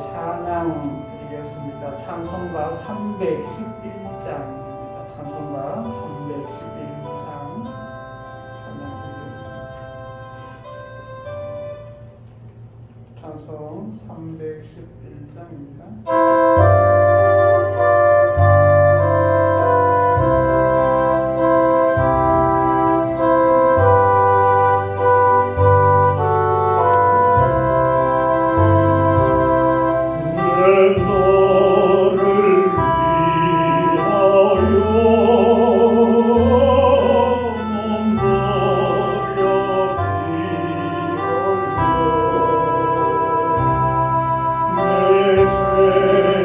찬양 드리겠습니다. 찬송가 311장입니다. 찬송가 311장 찬양 드리겠습니다. 찬송 311장입니다. 내 죄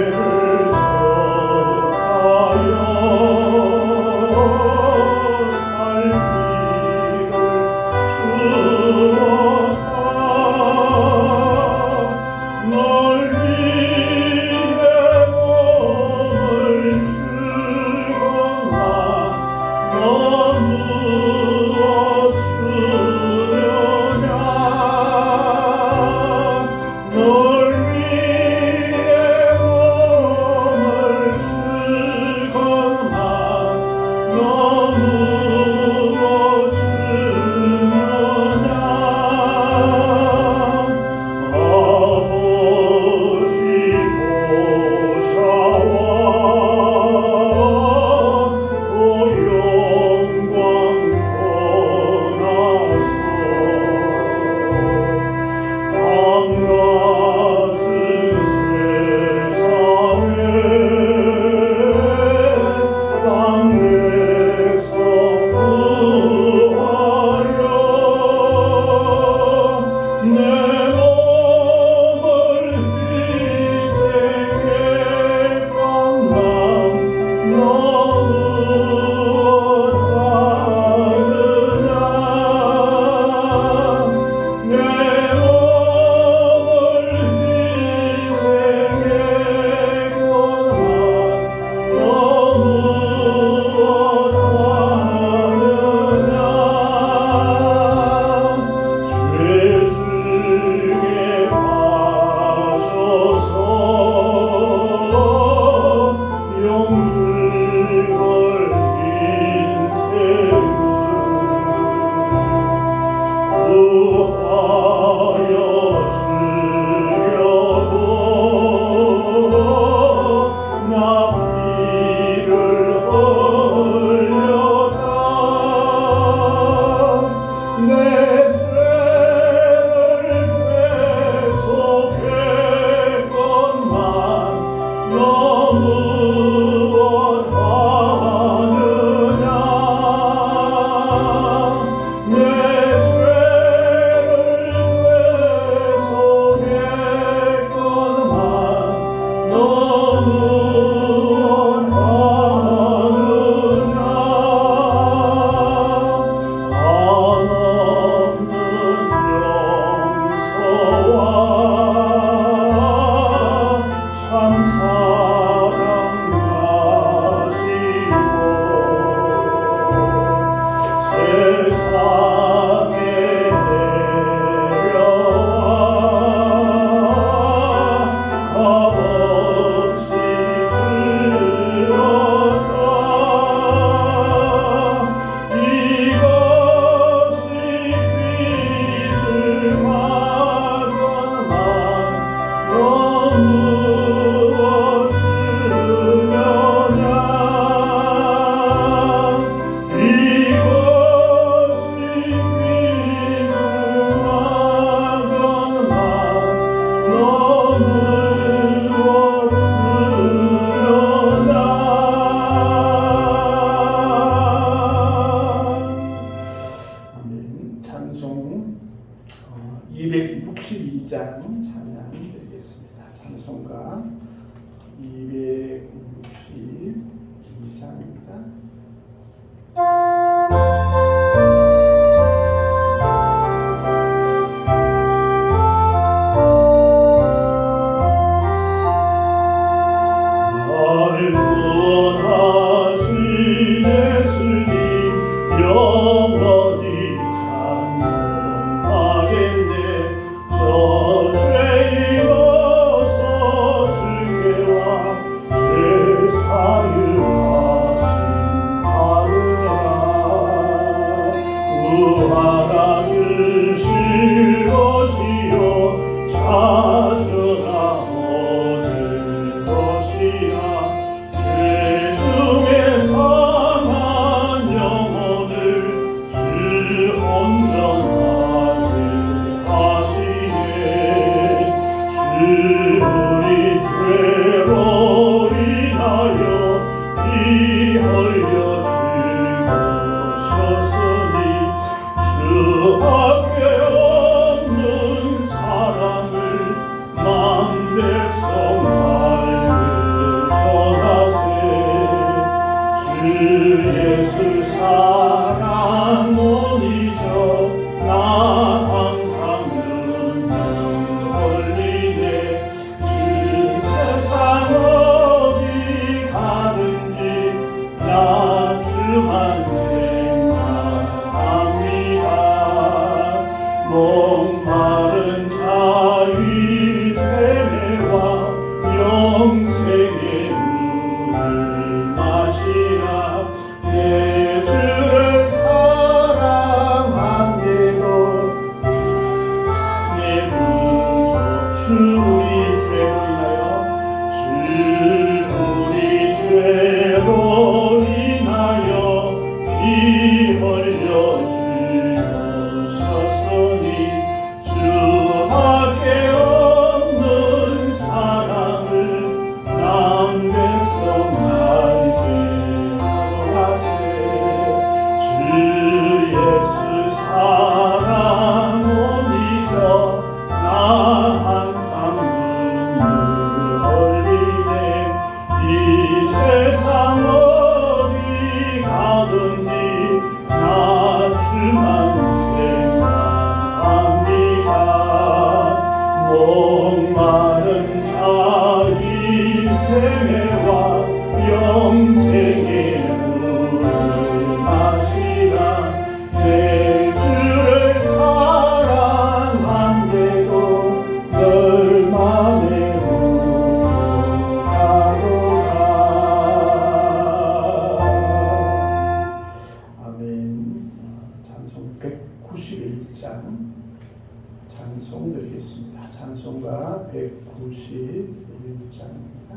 91장입니다.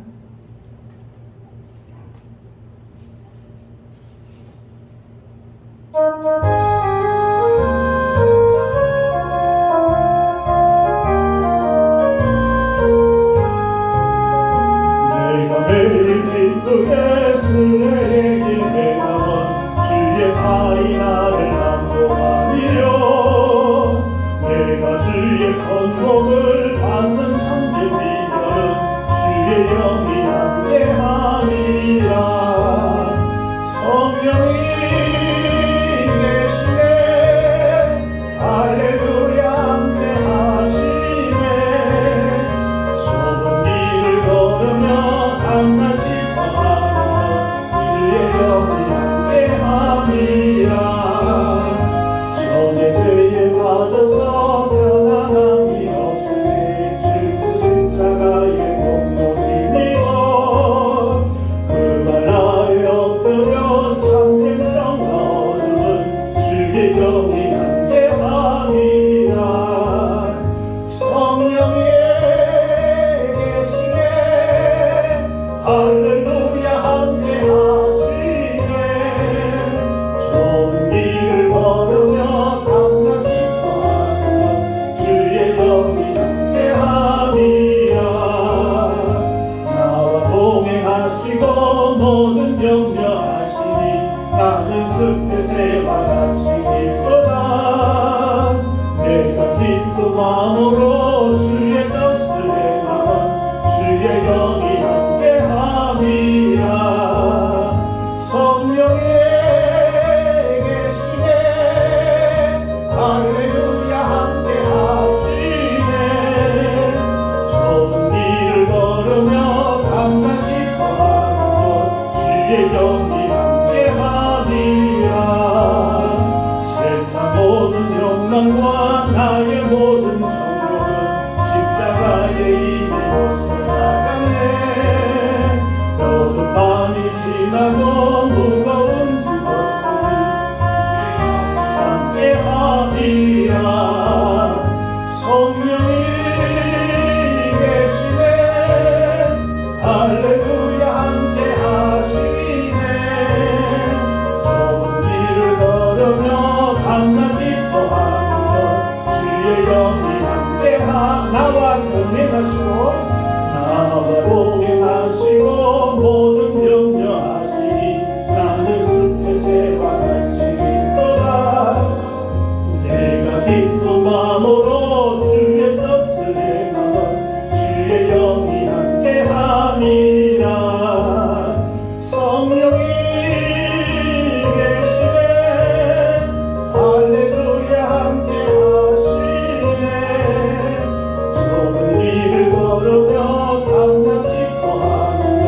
내가 매일 기쁘게 승리의 길에 나와 주의 팔이 나를 안보하리요. 내가 주의 건목을 받는 참된 비결은 주의 영이 함께하리라. 성령이 계시네 할렐루야 함께하시네. 좁은 길을 걸으며 밤낮 기뻐하는 주의 영이 함께함이라. 전의 죄에 빠져서 편안함이 없으니 주 십자가의 공로이니라. 그 발 아래 엎드려 참된 평화 얻음은 주의 영이 함께함이라. 성령이 계시네 할렐루야 함께하시네. 좁은 길을 걸으며 밤낮 기뻐하는 주의 영이 함께함이라. 나와 동행하시고 모든 격려하시니 나는 숲의 새와 같이 기쁘다. 내가 기쁜 마음으로 주의 뜻을 행하면 주의 영이 함께함이라. 성령이 계시네 할렐루야 함께하시네. 좁은 길을 걸으며 밤낮 기뻐하는 주의 영이 함께하리라. 세상 모든 욕망과 나의 모든 정욕은 십자가에 이미 못서 나가네. 모든 밤이 지나고 무거운 짐 벗으니 함께하리라. 성령이 계시네 할렐루야 함께하시네. 좁은 길을 걸으며 밤낮 기뻐하는 주의 영이 함께하. 나와 동행하시고 모든 격려하시니 나는 숲의 새와 같이 기뻐라. 내가 기쁜 마음으로 주의 뜻을 행하면 주의 영이 함께함이라. 성령이 계시네 할렐루야 함께하시네. 좁은 길을 걸으며 밤낮 기뻐하는 것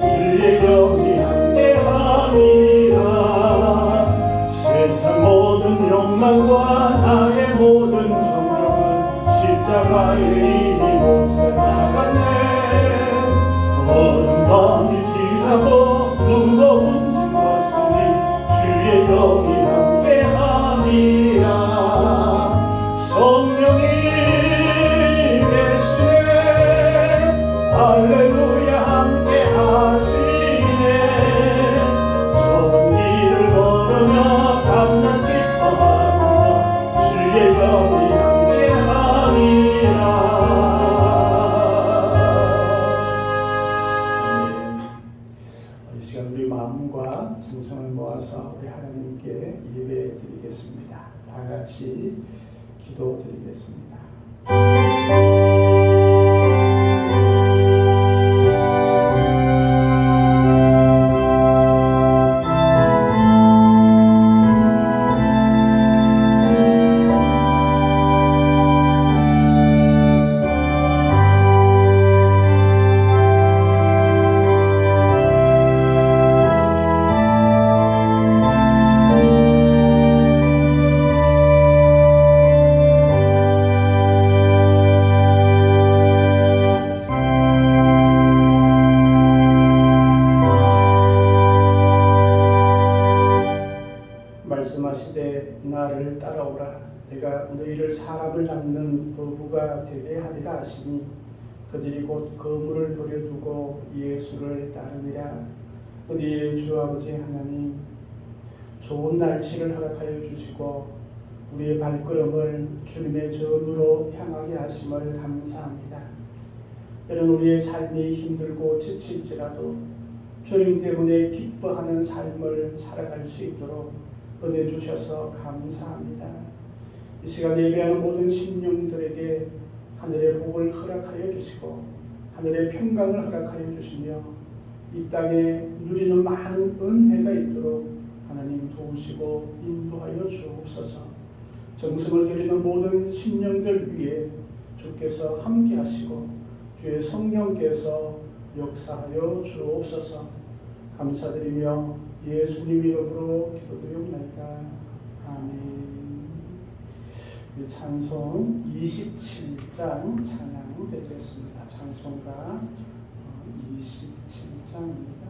주의 영이 함께함이라. 세상 모든 욕망과 나의 모든 정욕은 십자가에 이미 못서 나갔네. 모든 밤이 지나고 무거운 짐 벗으니 주의 영이 함께함이라. 성령이 계시네 할렐루야 함께하시네. 좁은 길을 걸으며 밤낮 기뻐하는 주의 영이 함께하리라. 이 시간 우리 마음과 정성을 모아서 우리 하나님께 예배 드리겠습니다. 다 같이 기도 드리겠습니다. 말씀하시되 나를 따라오라 내가 너희를 사람을 낳는 어부가 되게 하리라 하시니 그들이 곧 거물을 버려두고 예수를 따르니라. 우리 주 아버지 하나님, 좋은 날씨를 허락하여 주시고 우리의 발걸음을 주님의 전으로 향하게 하심을 감사합니다. 때론 우리의 삶이 힘들고 지칠지라도 주님 때문에 기뻐하는 삶을 살아갈 수 있도록 은혜 주셔서 감사합니다. 이 시간 예배하는 모든 심령들에게 하늘의 복을 허락하여 주시고 하늘의 평강을 허락하여 주시며 이 땅에 누리는 많은 은혜가 있도록 하나님 도우시고 인도하여 주옵소서. 정성을 드리는 모든 심령들 위에 주께서 함께 하시고 주의 성령께서 역사하여 주옵소서. 감사드리며 예수님 이름으로 기도드리옵나이다. 아멘. 찬송 27장 찬양 드리겠습니다. 찬송가 27장입니다.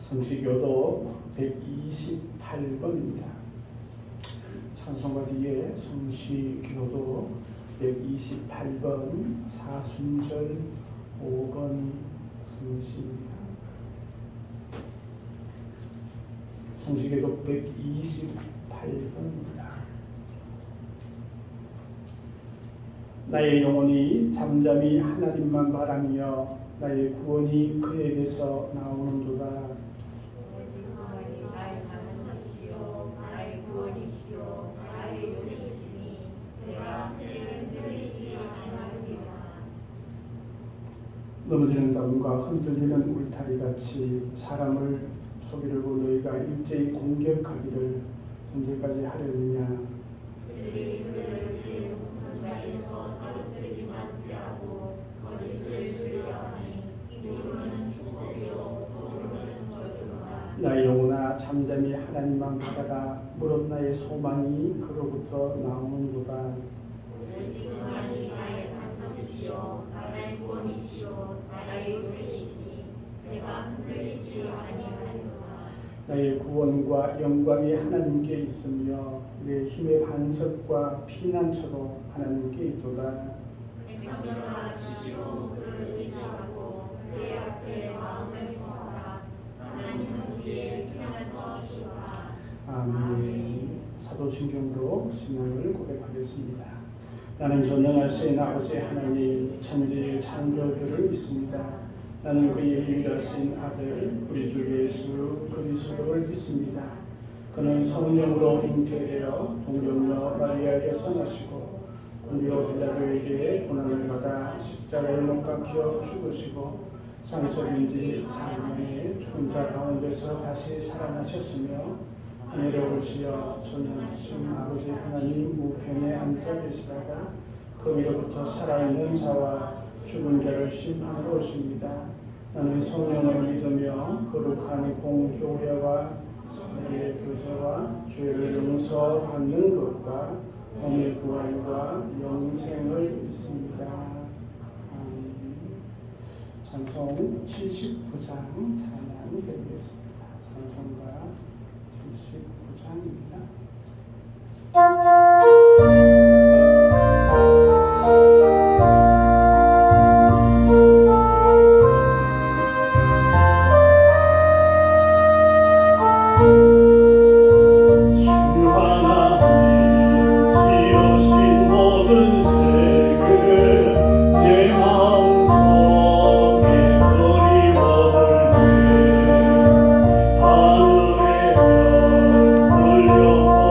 성시교도 128번입니다. 찬송가 뒤에 성시교도 128번 사순절 5번 성시입니다. 성시계도 128번입니다. 나의 영혼이 잠잠히 하나님만 바라며 나의 구원이 그에게서 나오는도다. 넘어지는 자문과 흔들리는 울타리같이 사람을 속이려고 너희가 일제히 공격하기를 언제까지 하려느냐. 나의 영혼아 잠잠히 하나님만 바라라. 무릇 나의 소망이 그로부터 나오는도다. 나의 구원과 영광이 하나님께 있으며 내 힘의 반석과 피난처도 하나님께 있도다. 아멘. 사도신경으로 신앙을 고백하겠습니다. 나는 전능하신 아버지 하나님 천지의 창조주를 믿습니다. 나는 그의 유일하신 아들 우리 주 예수 그리스도를 믿습니다. 그는 성령으로 잉태되어 동정녀 마리아에게서 나시고 본디오 빌라도에게 고난을 받아 십자가에 못 박혀 죽으시고 장사된 지 4년에 죽은 자 가운데서 다시 살아나셨으며 하늘에 오르시어 전능하신 아버지 하나님 우편에 앉아 계시다가 거기로부터 살아있는 자와 죽은 자를 심판하러 오십니다. 나는 성령을 믿으며 거룩한 공교회와 성례의 교제와 죄를 용서받는 것과 몸의 부활과 영생을 믿습니다. 찬송 79장 찬양 드리겠습니다. 찬송가 79장입니다. 하늘의 별 올려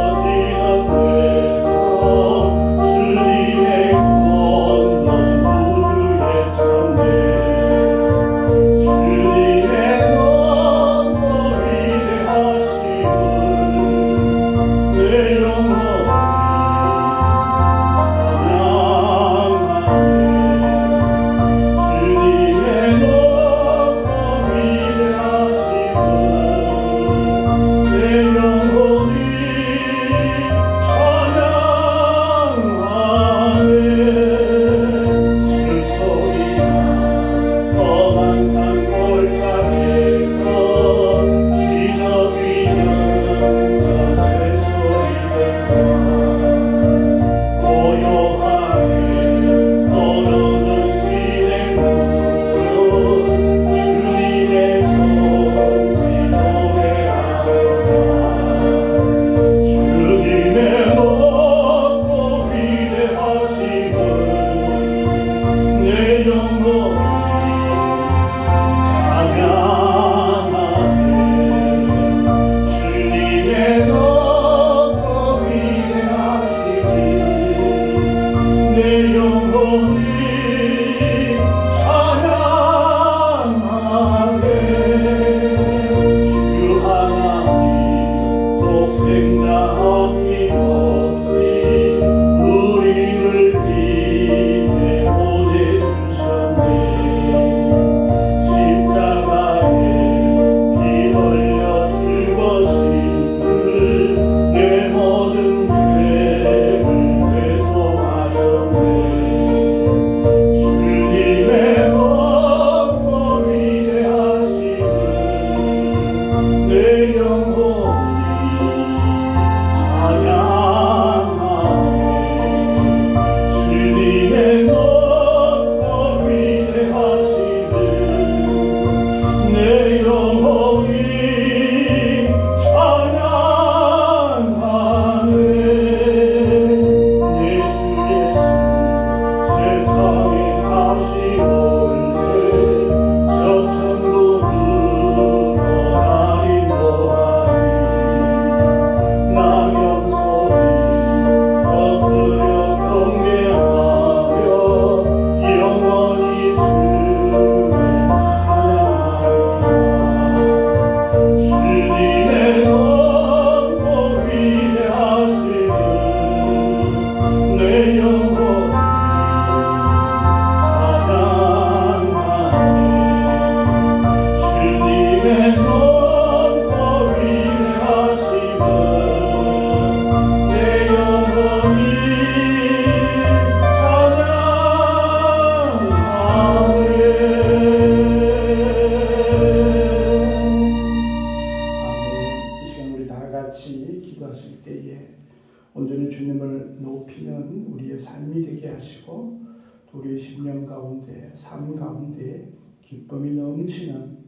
삶 가운데 기쁨이 넘치는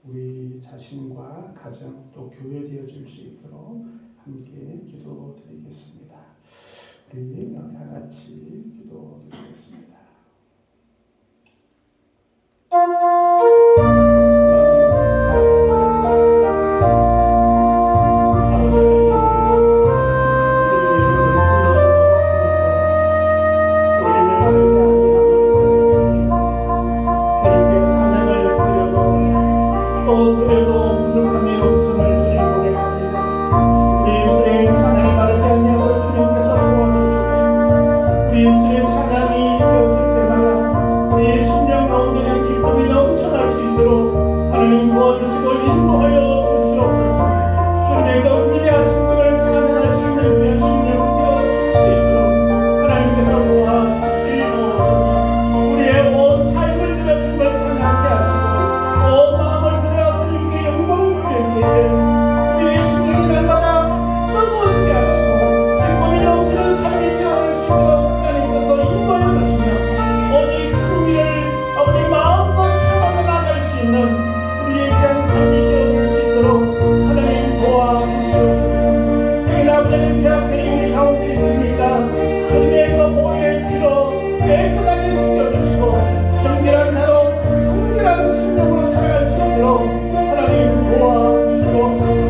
우리 자신과 가정 또 교회 되어질 수 있도록 함께 기도드리겠습니다. 우리 다 같이 기도드리겠습니다. 또 드려도 부족함이 없음을 주님 고백합니다. 우리 입술의 찬양이 마르지 아니하도록 주님께서 도와주시옵시고 우리 입술의 찬양이 되어질 때마다 우리의 심령 가운데는 기쁨이 넘쳐날 수 있도록 하나님 도와주시고 인도하여 주시옵소서. 주님의 그 위대하신 분을 찬양할 수 있는 귀한 심령 되어줄 수 있도록 하나님께서 도와주시옵소서. 우리의 온 삶을 들여 주님을 찬양하게 하시고 온 마음을 들여 주님께 영광을 돌릴 때에 우리의 심령이 날마다 뜨거워지게 하시고 기쁨이 넘치는 삶이 되어질 수 있도록 하나님께서 인도해 주시며 오직 승리를 아버지 마음껏 체험하며 나갈 수 있는 우리의 귀한 삶이 되어질 수 있도록 하나님 도와주시옵소서. 여기 아버지는 죄악들이 우리 가운데 있습니까? 주님의 그 보혈의 피로 깨끗하게 씻겨주시고 정결한 자로 성결한 심령으로 살아갈 수 있도록 하나님 도와주시옵소서.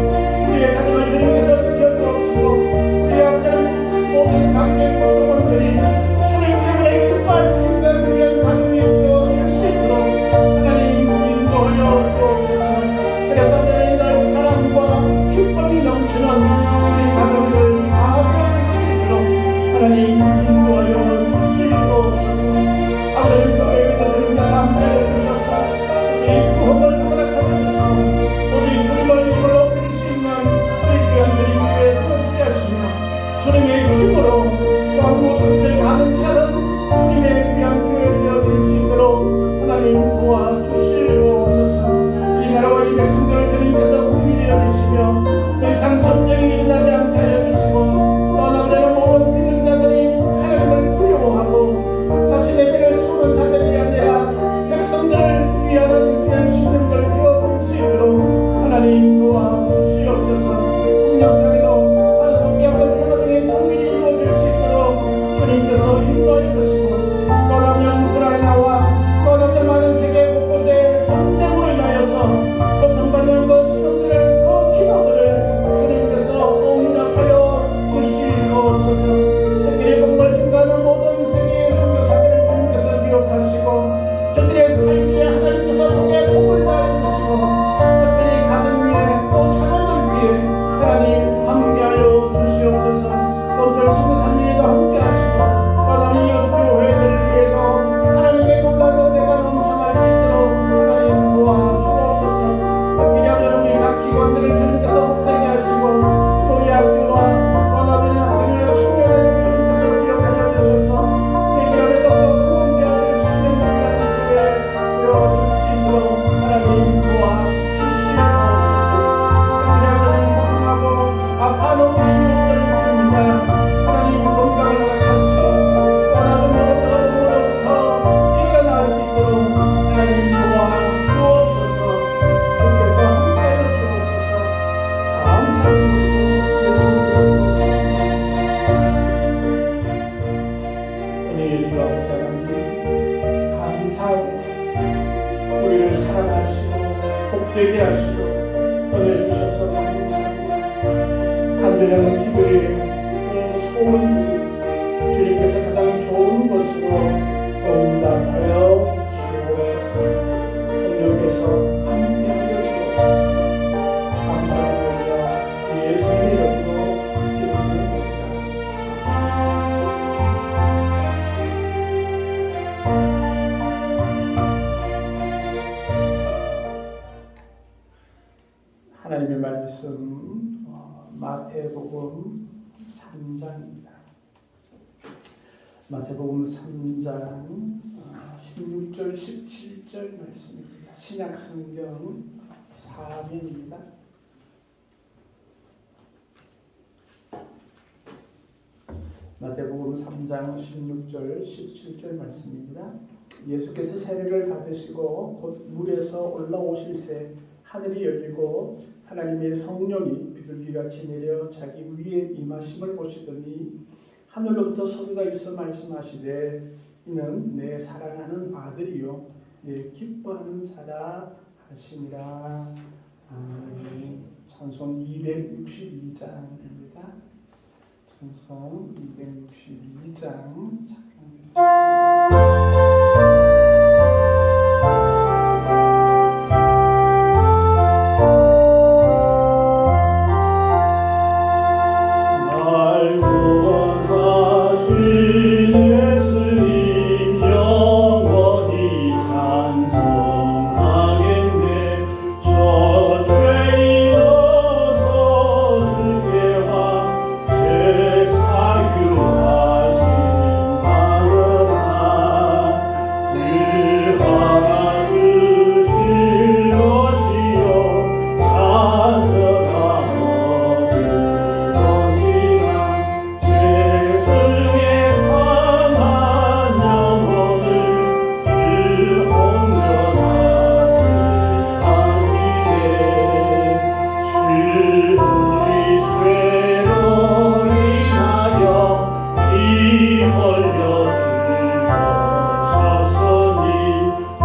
우리의 가정을 주님께서 지켜주옵시고 우리 아버지는 모든 관계 구성원들이 주님 때문에 기뻐할 수 있는 귀한 가정이 되어질 수 있도록 하나님 인도하여 주옵소서. 그래서 늘 사랑과 기쁨이 넘치는 우리 가정들 다 되어질 수 있도록 하나님 인도하여 주시옵소서. 아버지는 교회에도 주님께서 함께해 주셔서 이 구원을 허락하여 주시고 오직 주님을 입으로 드릴 수 있는 우리 귀한들이 교회에 들어주게 하시며 주님의 힘으로 또 모든들 가는 자는 주님의 귀한 교회 되어질 수 있도록 하나님 도와주시옵소서. 이 나라와 이 백성들을 주님께서 국민이 여기시며 더 이상 전쟁이 일어나지 않게 하여 주시고 또 남자는 모든 믿은 자들이 하나님을 두려워하고 자신의 배를 채우는 자들이 아니라 백성들을 위하는 귀한 심령들 되어줄 수 있도록 하나님 도와주시옵소서. 국력에도 한속히 한번 평화적인 통일이 이루어질 수 있도록 주님께서 인도해 주시고 또 남녀 우크라이나와 또 남녀 많은 세계 곳곳에 전쟁으로 인하여서 고통받는 그 시민들의 그 기도들을 주님께서 응답하여 주시옵소서. 특별히 공부를 증가하는 모든 세계의 선교사들을 주님께서 기억하시고 저들의 삶에 하나님께서 복의 복을 다해주시고 특별히 가정 위에 또 자녀들 위에 하나님 함께하여 주시옵소서. 또 절수의 삶 위에도 함께하시고 하나님 이웃교회들 위에도 하나님의 놀라운 은혜가 넘쳐날 수 있도록 하나님 도와주옵소서. 특별히 하나님 각 기관들을 주님께서 복되게 하시고 교회 학교와 하나님의 학생의 청년회를 주님께서 기억하여 주셔서 저희들에게도 또 구원되어질 수 있는 귀한 교회 되어줄 수 있도록 하나님 도와주시옵소서. 특별히 하나님 고통하고 아파하는 우리 이웃들 있습니다. 하나님 건강을 허락하시고 원하는 모든 어려움으로부터 이겨나갈 수 있도록 하나님 도와주옵소서. 주께서 함께해 주옵소서. 감사합니다. 은혜의 주 아버지 하나님 감사합니다. 우리를 사랑하시고 복되게 하시고 은혜 주셔서 감사합니다. 간절한 기도의 소원들이 주님께서 가장 좋은 것으로 응답하여 주옵소서. 성령께서 함께하여 주옵소서. 감사드립니다. 예수님의 이름으로 기도드립니다. 하나님의 말씀 마태복음 3장입니다. 마태복음 3장 16절 17절 말씀입니다. 신약성경 4면입니다. 마태복음 3장 16절 17절 말씀입니다. 예수께서 세례를 받으시고 곧 물에서 올라오실 새 하늘이 열리고 하나님의 성령이 비둘기같이 내려 자기 위에 임하심을 보시더니 하늘로부터 소리가 있어 말씀하시되 이는 내 사랑하는 아들이요 내 기뻐하는 자라 하시니라. 아멘. 찬송 262장입니다. 찬송 262장 날 구원하신 예수님 영원히 찬송하겠네. 저 죄인 어서 주께와 제 사유하신 바로라. 그 하나 주실 것이요 찾아가 얻을 것이라. 세상에 상한 영혼을 주 온전하게 하시네. 주 우리 죄로 인하여 피 흘려 죽으셨으니 주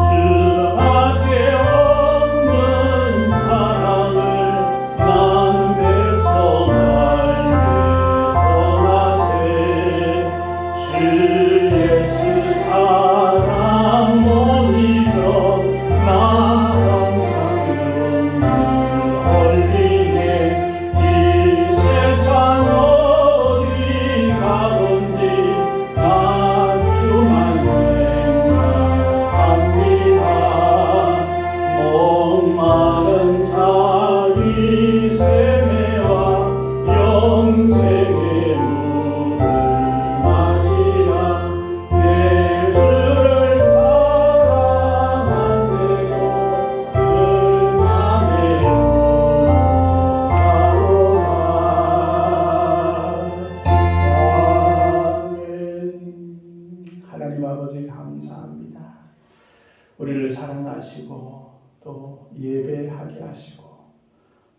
밖에 없는 사랑을 만 백성에게 전하세. 주 예수 사랑 못 잊어 나 항상 눈물 흘리네. 이 세상 어디 가든지 나 주만 생각합니다. 목마른 자기 세매와 영생의 물을 마시라. 내 주를 사랑 안 되고 그 맘에 부족하로라. 아멘. 하나님 아버지 감사합니다. 우리를 사랑하시고 또 예배하게 하시고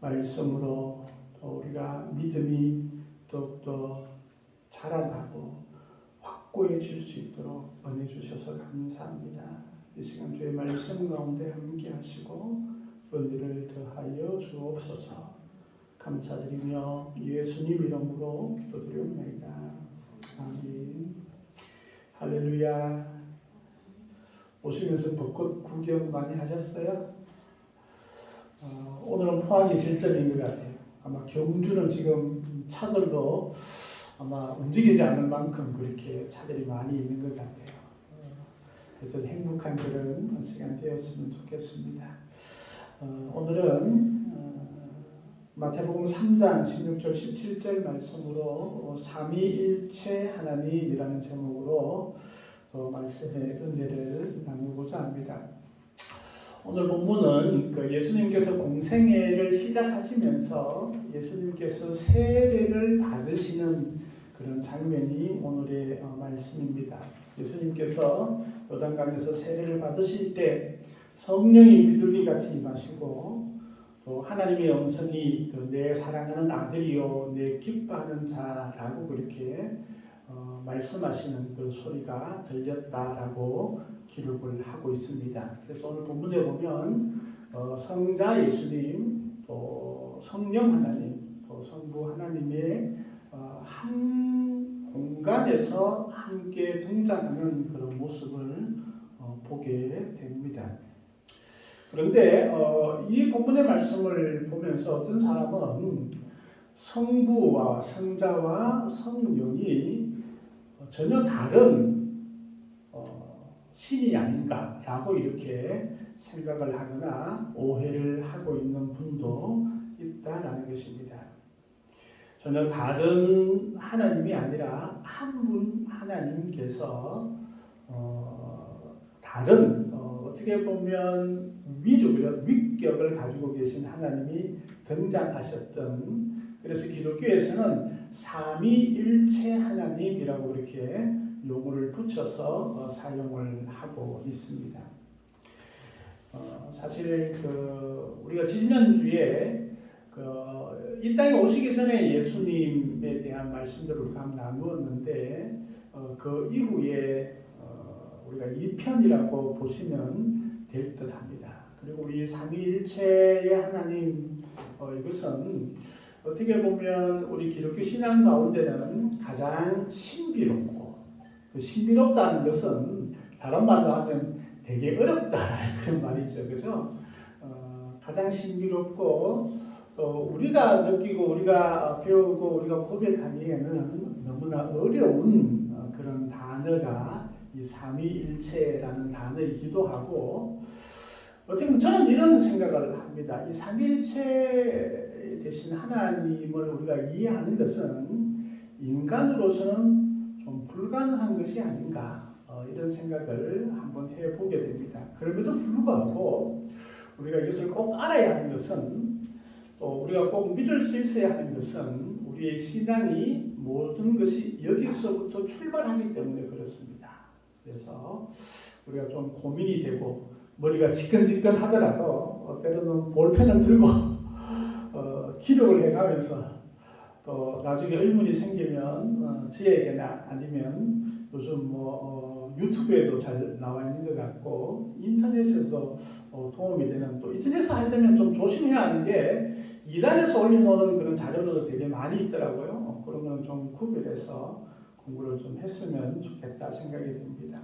말씀으로 또 우리가 믿음이 더욱더 자라나고 확고해질 수 있도록 은혜 주셔서 감사합니다. 이 시간 주의 말씀 가운데 함께 하시고 은혜를 더하여 주옵소서. 감사드리며 예수님 이름으로 기도드리옵나이다. 아멘. 할렐루야. 오시면서 벚꽃 구경 많이 하셨어요? 오늘은 포항이 제일 적인 것 같아요. 아마 경주는 지금 차들로 아마 움직이지 않을 만큼 그렇게 차들이 많이 있는 것 같아요. 하여튼 행복한 그런 시간 되었으면 좋겠습니다. 오늘은 마태복음 3장 16절 17절 말씀으로 삼위일체 하나님이라는 제목으로 말씀의 은혜를 나누고자 합니다. 오늘 본문은 예수님께서 공생애를 시작하시면서 예수님께서 세례를 받으시는 그런 장면이 오늘의 말씀입니다. 예수님께서 요단강에서 세례를 받으실 때 성령이 비둘기같이 임하시고 또 하나님의 음성이 내 사랑하는 아들이요 내 기뻐하는 자라고 그렇게 말씀하시는 그 소리가 들렸다라고 기록을 하고 있습니다. 그래서 오늘 본문에 보면 성자 예수님, 또 성령 하나님, 또 성부 하나님의 한 공간에서 함께 등장하는 그런 모습을 보게 됩니다. 그런데 이 본문의 말씀을 보면서 어떤 사람은 성부와 성자와 성령이 전혀 다른 신이 아닌가라고 이렇게 생각을 하거나 오해를 하고 있는 분도 있다라는 것입니다. 전혀 다른 하나님이 아니라 한 분 하나님께서 다른 어떻게 보면 위격을 가지고 계신 하나님이 등장하셨던, 그래서 기독교에서는 삼위일체 하나님이라고 그렇게 용어를 붙여서 사용을 하고 있습니다. 사실 우리가 지난주에 이 땅에 오시기 전에 예수님에 대한 말씀들을 우리가 한번 나누었는데 그 이후에 우리가 2편이라고 보시면 될 듯합니다. 그리고 우리 삼위일체의 하나님 이것은 어떻게 보면 우리 기독교 신앙 가운데는 가장 신비롭고 그 신비롭다는 것은 다른 말로 하면 되게 어렵다라는 그런 말이죠. 그죠? 가장 신비롭고 또 우리가 느끼고 우리가 배우고 우리가 고백하기에는 너무나 어려운 그런 단어가 이 삼위일체라는 단어이기도 하고 어떻게 보면 저는 이런 생각을 합니다. 이 삼위일체 대신 하나님을 우리가 이해하는 것은 인간으로서는 좀 불가능한 것이 아닌가 이런 생각을 한번 해보게 됩니다. 그럼에도 불구하고 우리가 이것을 꼭 알아야 하는 것은 또 우리가 꼭 믿을 수 있어야 하는 것은 우리의 신앙이 모든 것이 여기서부터 출발하기 때문에 그렇습니다. 그래서 우리가 좀 고민이 되고 머리가 지끈지끈 하더라도 때로는 볼펜을 들고 기록을 해가면서 또 나중에 의문이 생기면 저에게나 아니면 요즘 유튜브에도 잘 나와 있는 것 같고 인터넷에서도 도움이 되는 또 인터넷에서 할 때면 좀 조심해야 하는 게 이단에서 올려놓은 그런 자료도 되게 많이 있더라고요. 그런 거는 좀 구별해서 공부를 좀 했으면 좋겠다 생각이 듭니다.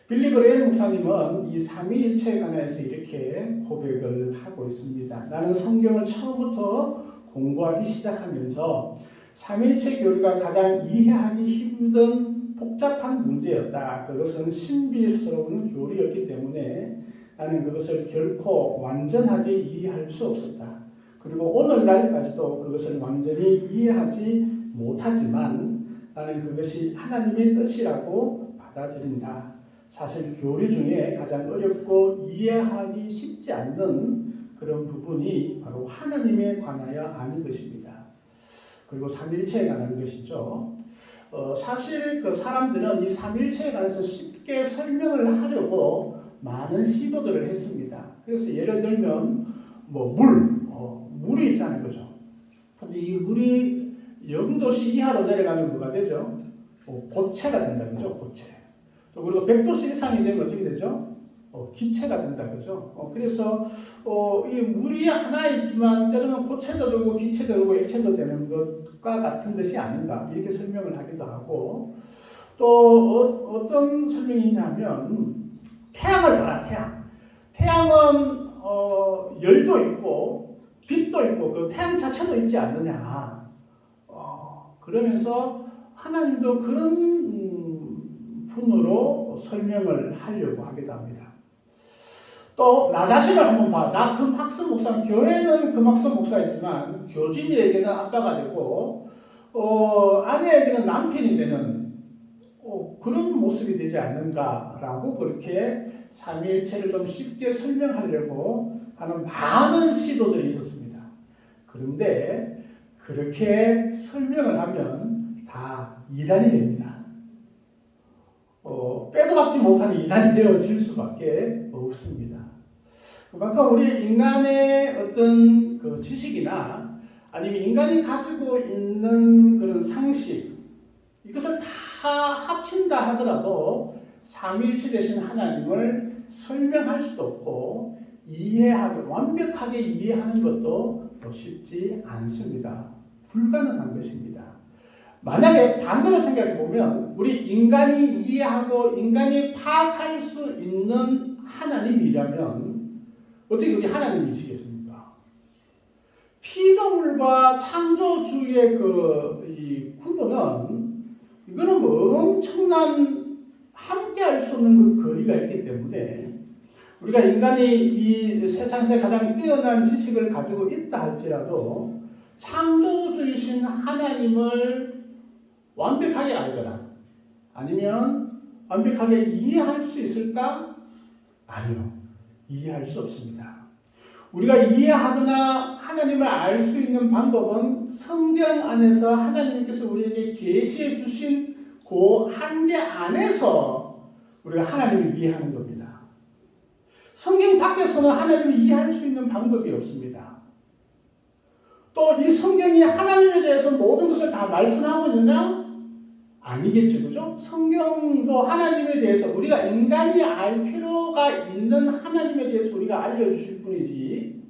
빌리 그레이엄 목사님은 이 삼위일체에 관해서 이렇게 고백을 하고 있습니다. 나는 성경을 처음부터 공부하기 시작하면서 삼위일체 교리가 가장 이해하기 힘든 복잡한 문제였다. 그것은 신비스러운 교리였기 때문에 나는 그것을 결코 완전하게 이해할 수 없었다. 그리고 오늘날까지도 그것을 완전히 이해하지 못하지만 나는 그것이 하나님의 뜻이라고 받아들인다. 사실 교리 중에 가장 어렵고 이해하기 쉽지 않는 그런 부분이 바로 하나님에 관하여 아는 것입니다. 그리고 삼위일체에 관한 것이죠. 사실 그 사람들은 이 삼위일체에 관해서 쉽게 설명을 하려고 많은 시도들을 했습니다. 그래서 예를 들면 물이 있잖아요, 그죠? 근데 이 물이 0도씨 이하로 내려가면 뭐가 되죠? 고체가 된다, 그죠? 고체. 그리고 100도씨 이상이 되면 어떻게 되죠? 기체가 된다, 그죠? 그래서 이 물이 하나이지만 때로는 고체도 되고 기체도 되고 액체도 되는 것과 같은 것이 아닌가 이렇게 설명을 하기도 하고 또 어떤 설명이 있냐면 태양을 봐라, 태양은 열도 있고 빛도 있고 그 태양 자체도 있지 않느냐. 그러면서 하나님도 그런 분으로 설명을 하려고 하기도 합니다. 또 나 자신을 한번 봐. 나 금학선 목사, 교회는 금학선 목사이지만 교진이에게는 아빠가 되고 아내에게는 남편이 되는 그런 모습이 되지 않는가라고 그렇게 삼위일체를 좀 쉽게 설명하려고 하는 많은 시도들이 있었습니다. 그런데 그렇게 설명을 하면 다 이단이 됩니다. 빼도 박지 못하는 이단이 되어질 수밖에 없습니다. 그만큼 우리 인간의 어떤 그 지식이나 아니면 인간이 가지고 있는 그런 상식 이것을 다 합친다 하더라도 삼위일체 되신 하나님을 설명할 수도 없고 완벽하게 이해하는 것도 쉽지 않습니다. 불가능한 것입니다. 만약에 반대로 생각해 보면 우리 인간이 이해하고 인간이 파악할 수 있는 하나님이라면 어떻게 그게 하나님이시겠습니까? 피조물과 창조주의 이 구분은 이거는 엄청난 함께할 수 없는 그 거리가 있기 때문에 우리가 인간이 이 세상에서 가장 뛰어난 지식을 가지고 있다 할지라도 창조주이신 하나님을 완벽하게 알거나 아니면 완벽하게 이해할 수 있을까? 아니요. 이해할 수 없습니다. 우리가 이해하거나 하나님을 알 수 있는 방법은 성경 안에서 하나님께서 우리에게 계시해 주신 그 한계 안에서 우리가 하나님을 이해하는 겁니다. 성경 밖에서는 하나님을 이해할 수 있는 방법이 없습니다. 또 이 성경이 하나님에 대해서 모든 것을 다 말씀하고 있느냐? 아니겠죠, 그죠? 성경도 하나님에 대해서 우리가 인간이 알 필요가 있는 하나님에 대해서 우리가 알려주실 뿐이지,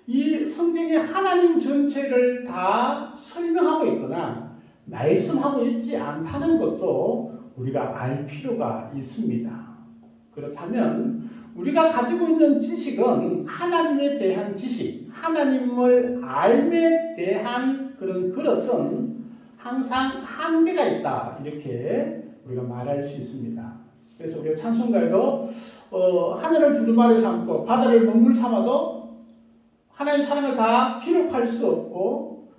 이 성경이 하나님 전체를 다 설명하고 있거나 말씀하고 있지 않다는 것도 우리가 알 필요가 있습니다. 그렇다면 우리가 가지고 있는 지식은 하나님에 대한 지식, 하나님을 알에 대한 그런 그릇은 항상 한계가 있다, 이렇게 우리가 말할 수 있습니다. 그래서 우리가 찬송가에도 하늘을 두루마리 삼고 바다를 먹물 삼아도 하나님 사랑을 다 기록할 수 없고,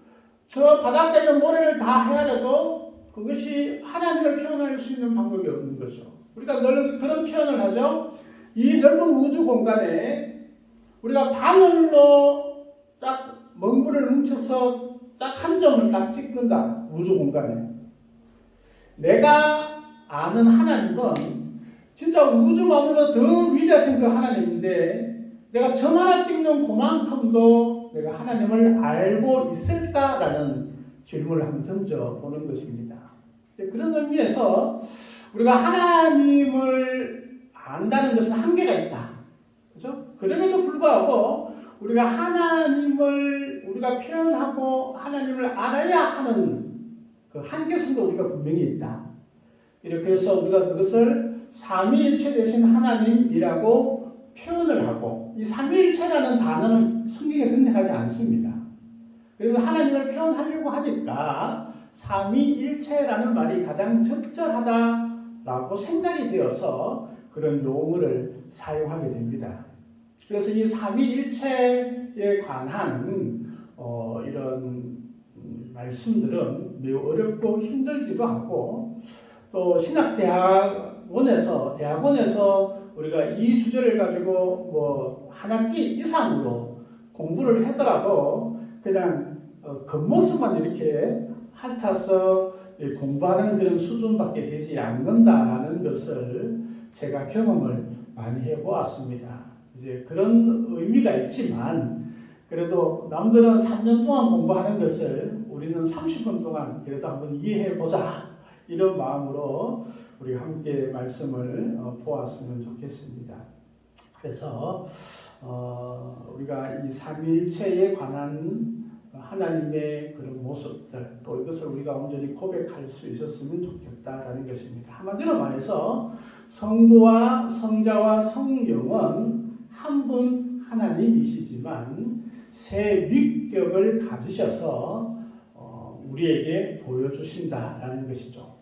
저 바닷가에 있는 모래를 다 헤아려도 그것이 하나님을 표현할 수 있는 방법이 없는 거죠. 우리가 늘 그런 표현을 하죠. 이 넓은 우주 공간에 우리가 바늘로 딱 먹물을 뭉쳐서 딱 한 점을 딱 찍는다. 우주 공간에. 내가 아는 하나님은 진짜 우주만으로 더 위대하신 그 하나님인데, 내가 점 하나 찍는 그만큼도 내가 하나님을 알고 있을까라는 질문을 한번 던져보는 것입니다. 그런 의미에서 우리가 하나님을 안다는 것은 한계가 있다. 그죠? 그럼에도 불구하고 우리가 하나님을 우리가 표현하고 하나님을 알아야 하는 그 한계성도 우리가 분명히 있다. 그래서 우리가 그것을 삼위일체 되신 하나님이라고 표현을 하고, 이 삼위일체라는 단어는 성경에 등장하지 않습니다. 그리고 하나님을 표현하려고 하니까 삼위일체라는 말이 가장 적절하다라고 생각이 되어서 그런 용어를 사용하게 됩니다. 그래서 이 삼위일체에 관한 이런 말씀들은 매우 어렵고 힘들기도 하고, 또 신학대학원에서 우리가 이 주제를 가지고 뭐 한 학기 이상으로 공부를 하더라도 그냥 겉모습만 이렇게 핥아서 공부하는 그런 수준밖에 되지 않는다라는 것을 제가 경험을 많이 해보았습니다. 이제 그런 의미가 있지만, 그래도 남들은 3년 동안 공부하는 것을 우리는 30분 동안 그래도 한번 이해해보자, 이런 마음으로 우리 함께 말씀을 보았으면 좋겠습니다. 그래서 우리가 이 삼위일체에 관한 하나님의 그런 모습들, 또 이것을 우리가 온전히 고백할 수 있었으면 좋겠다라는 것입니다. 한마디로 말해서 성부와 성자와 성령은 한 분 하나님이시지만 세 위격을 가지셔서 우리에게 보여주신다라는 것이죠.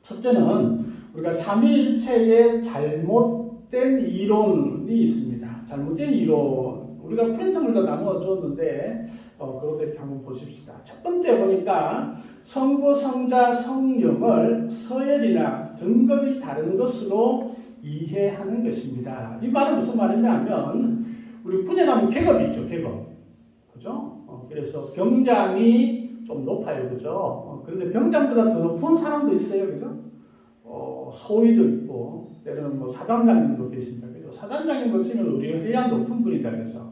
첫째는 우리가 삼위일체의 잘못된 이론이 있습니다. 잘못된 이론, 우리가 프린트물도 나누어줬는데 그것도 이렇게 한번 보십시다. 첫 번째 보니까 성부, 성자, 성령을 서열이나 등급이 다른 것으로 이해하는 것입니다. 이 말은 무슨 말이냐면, 우리 군에 가면 계급이 있죠, 계급. 그죠? 그래서 병장이 좀 높아요, 그죠? 그런데 병장보다 더 높은 사람도 있어요, 그죠? 소위도 있고, 때로는 뭐 사단장님도 계십니다, 그죠? 사단장님 거치면 의뢰가 높은 분이다, 그죠?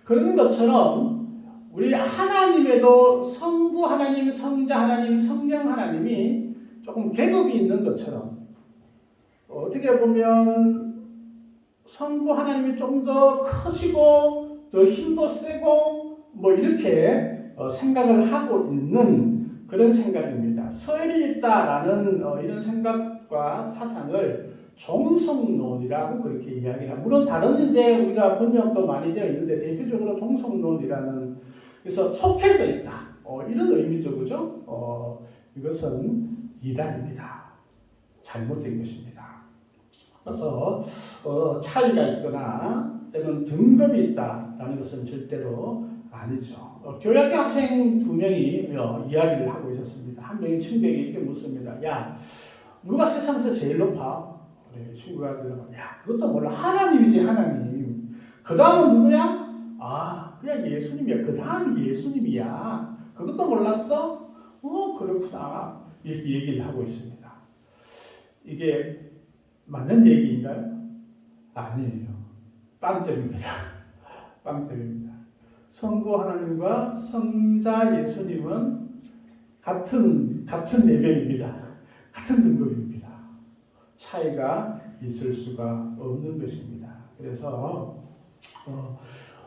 그런 것처럼 우리 하나님에도 성부 하나님, 성자 하나님, 성령 하나님이 조금 계급이 있는 것처럼, 어떻게 보면 성부 하나님이 좀 더 크시고 더 힘도 세고 뭐 이렇게 생각을 하고 있는 그런 생각입니다. 서열이 있다라는 이런 생각과 사상을 종속론이라고 그렇게 이야기합니다. 물론 다른 이제 우리가 번역도 많이 되어 있는데 대표적으로 종속론이라는, 그래서 속해져 있다, 이런 의미죠, 그죠? 이것은 이단입니다. 잘못된 것입니다. 그래서 차이가 있거나 때는 등급이 있다라는 것은 절대로 아니죠. 교회학교 학생 2명이 이야기를 하고 있었습니다. 한 명이 친구에게 이렇게 묻습니다. 야, 누가 세상에서 제일 높아? 그래, 친구가 그러면, 야, 그것도 몰라. 하나님이지, 하나님. 그 다음은 누구야? 아, 그냥 예수님이야. 그 다음이 예수님이야. 그것도 몰랐어? 그렇구나. 이렇게 얘기를 하고 있습니다. 이게 맞는 얘기인가요? 아니에요. 빵점입니다. 빵점입니다. 성부 하나님과 성자 예수님은 같은 레벨입니다. 같은 등급입니다. 차이가 있을 수가 없는 것입니다. 그래서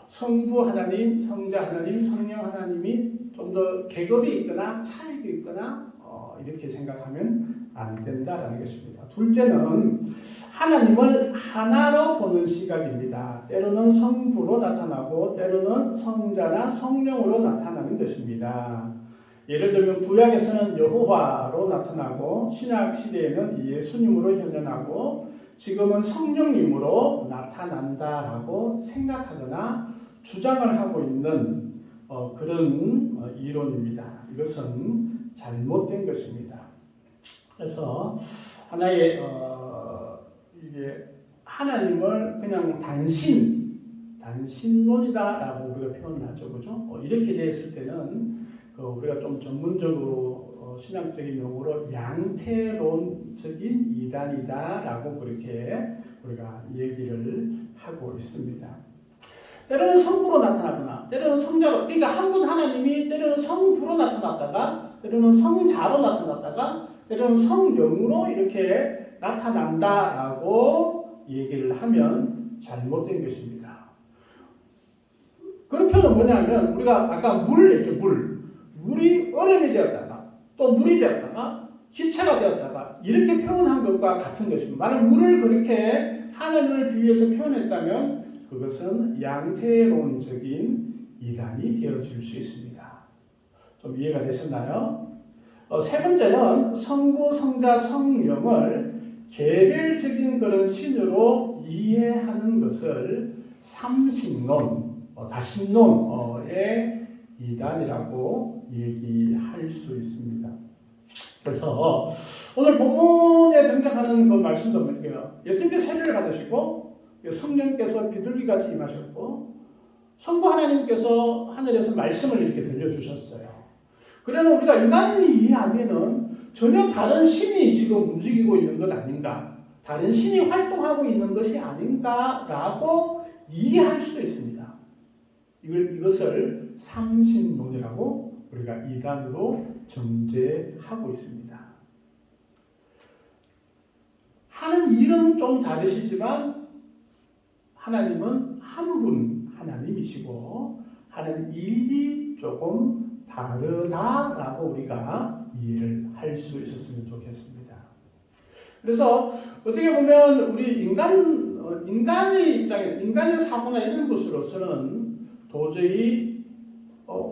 성부 하나님, 성자 하나님, 성령 하나님이 좀 더 계급이 있거나 차이가 있거나 이렇게 생각하면 안 된다라는 것입니다. 둘째는 하나님을 하나로 보는 시각입니다. 때로는 성부로 나타나고 때로는 성자나 성령으로 나타나는 것입니다. 예를 들면 구약에서는 여호와로 나타나고 신약 시대에는 예수님으로 현현하고 지금은 성령님으로 나타난다라고 생각하거나 주장을 하고 있는 그런 이론입니다. 이것은 잘못된 것입니다. 그래서 하나의 이게 하나님을 그냥 단신론이다라고 우리가 표현하죠, 그죠? 이렇게 됐을 때는 우리가 좀 전문적으로 신학적인 용어로 양태론적인 이단이다라고 그렇게 우리가 얘기를 하고 있습니다. 때로는 성부로 나타나거나 때로는 성자로, 그러니까 한 분 하나님이 때로는 성부로 나타났다가 때로는 성자로 나타났다가 때로는 성령으로 이렇게 나타난다라고 얘기를 하면 잘못된 것입니다. 그런 표현은 뭐냐면 우리가 아까 물 했죠. 물이 얼음이 되었다가 또 물이 되었다가 기체가 되었다가 이렇게 표현한 것과 같은 것입니다. 만약 물을 그렇게 하나님을 비유해서 표현했다면 그것은 양태론적인 이단이 되어질 수 있습니다. 좀 이해가 되셨나요? 세 번째는 성부, 성자, 성령을 개별적인 그런 신으로 이해하는 것을 삼신론, 다신론의 이단이라고 얘기할 수 있습니다. 그래서 오늘 본문에 등장하는 그 말씀도 뭐예요? 예수님께서 세례를 받으시고 성령께서 비둘기같이 임하셨고 성부 하나님께서 하늘에서 말씀을 이렇게 들려주셨어요. 그러나 우리가 인간이 이해하기에는 전혀 다른 신이 지금 움직이고 있는 것 아닌가, 다른 신이 활동하고 있는 것이 아닌가라고 이해할 수도 있습니다. 이것을 삼신론이라고 우리가 이단으로 정죄하고 있습니다. 하는 일은 좀 다르시지만 하나님은 한 분 하나님이시고 하는 일이 조금 다르다라고 우리가 이해를 할 수 있었으면 좋겠습니다. 그래서 어떻게 보면 우리 인간의 입장에 인간의 사고나 이런 것으로서는 도저히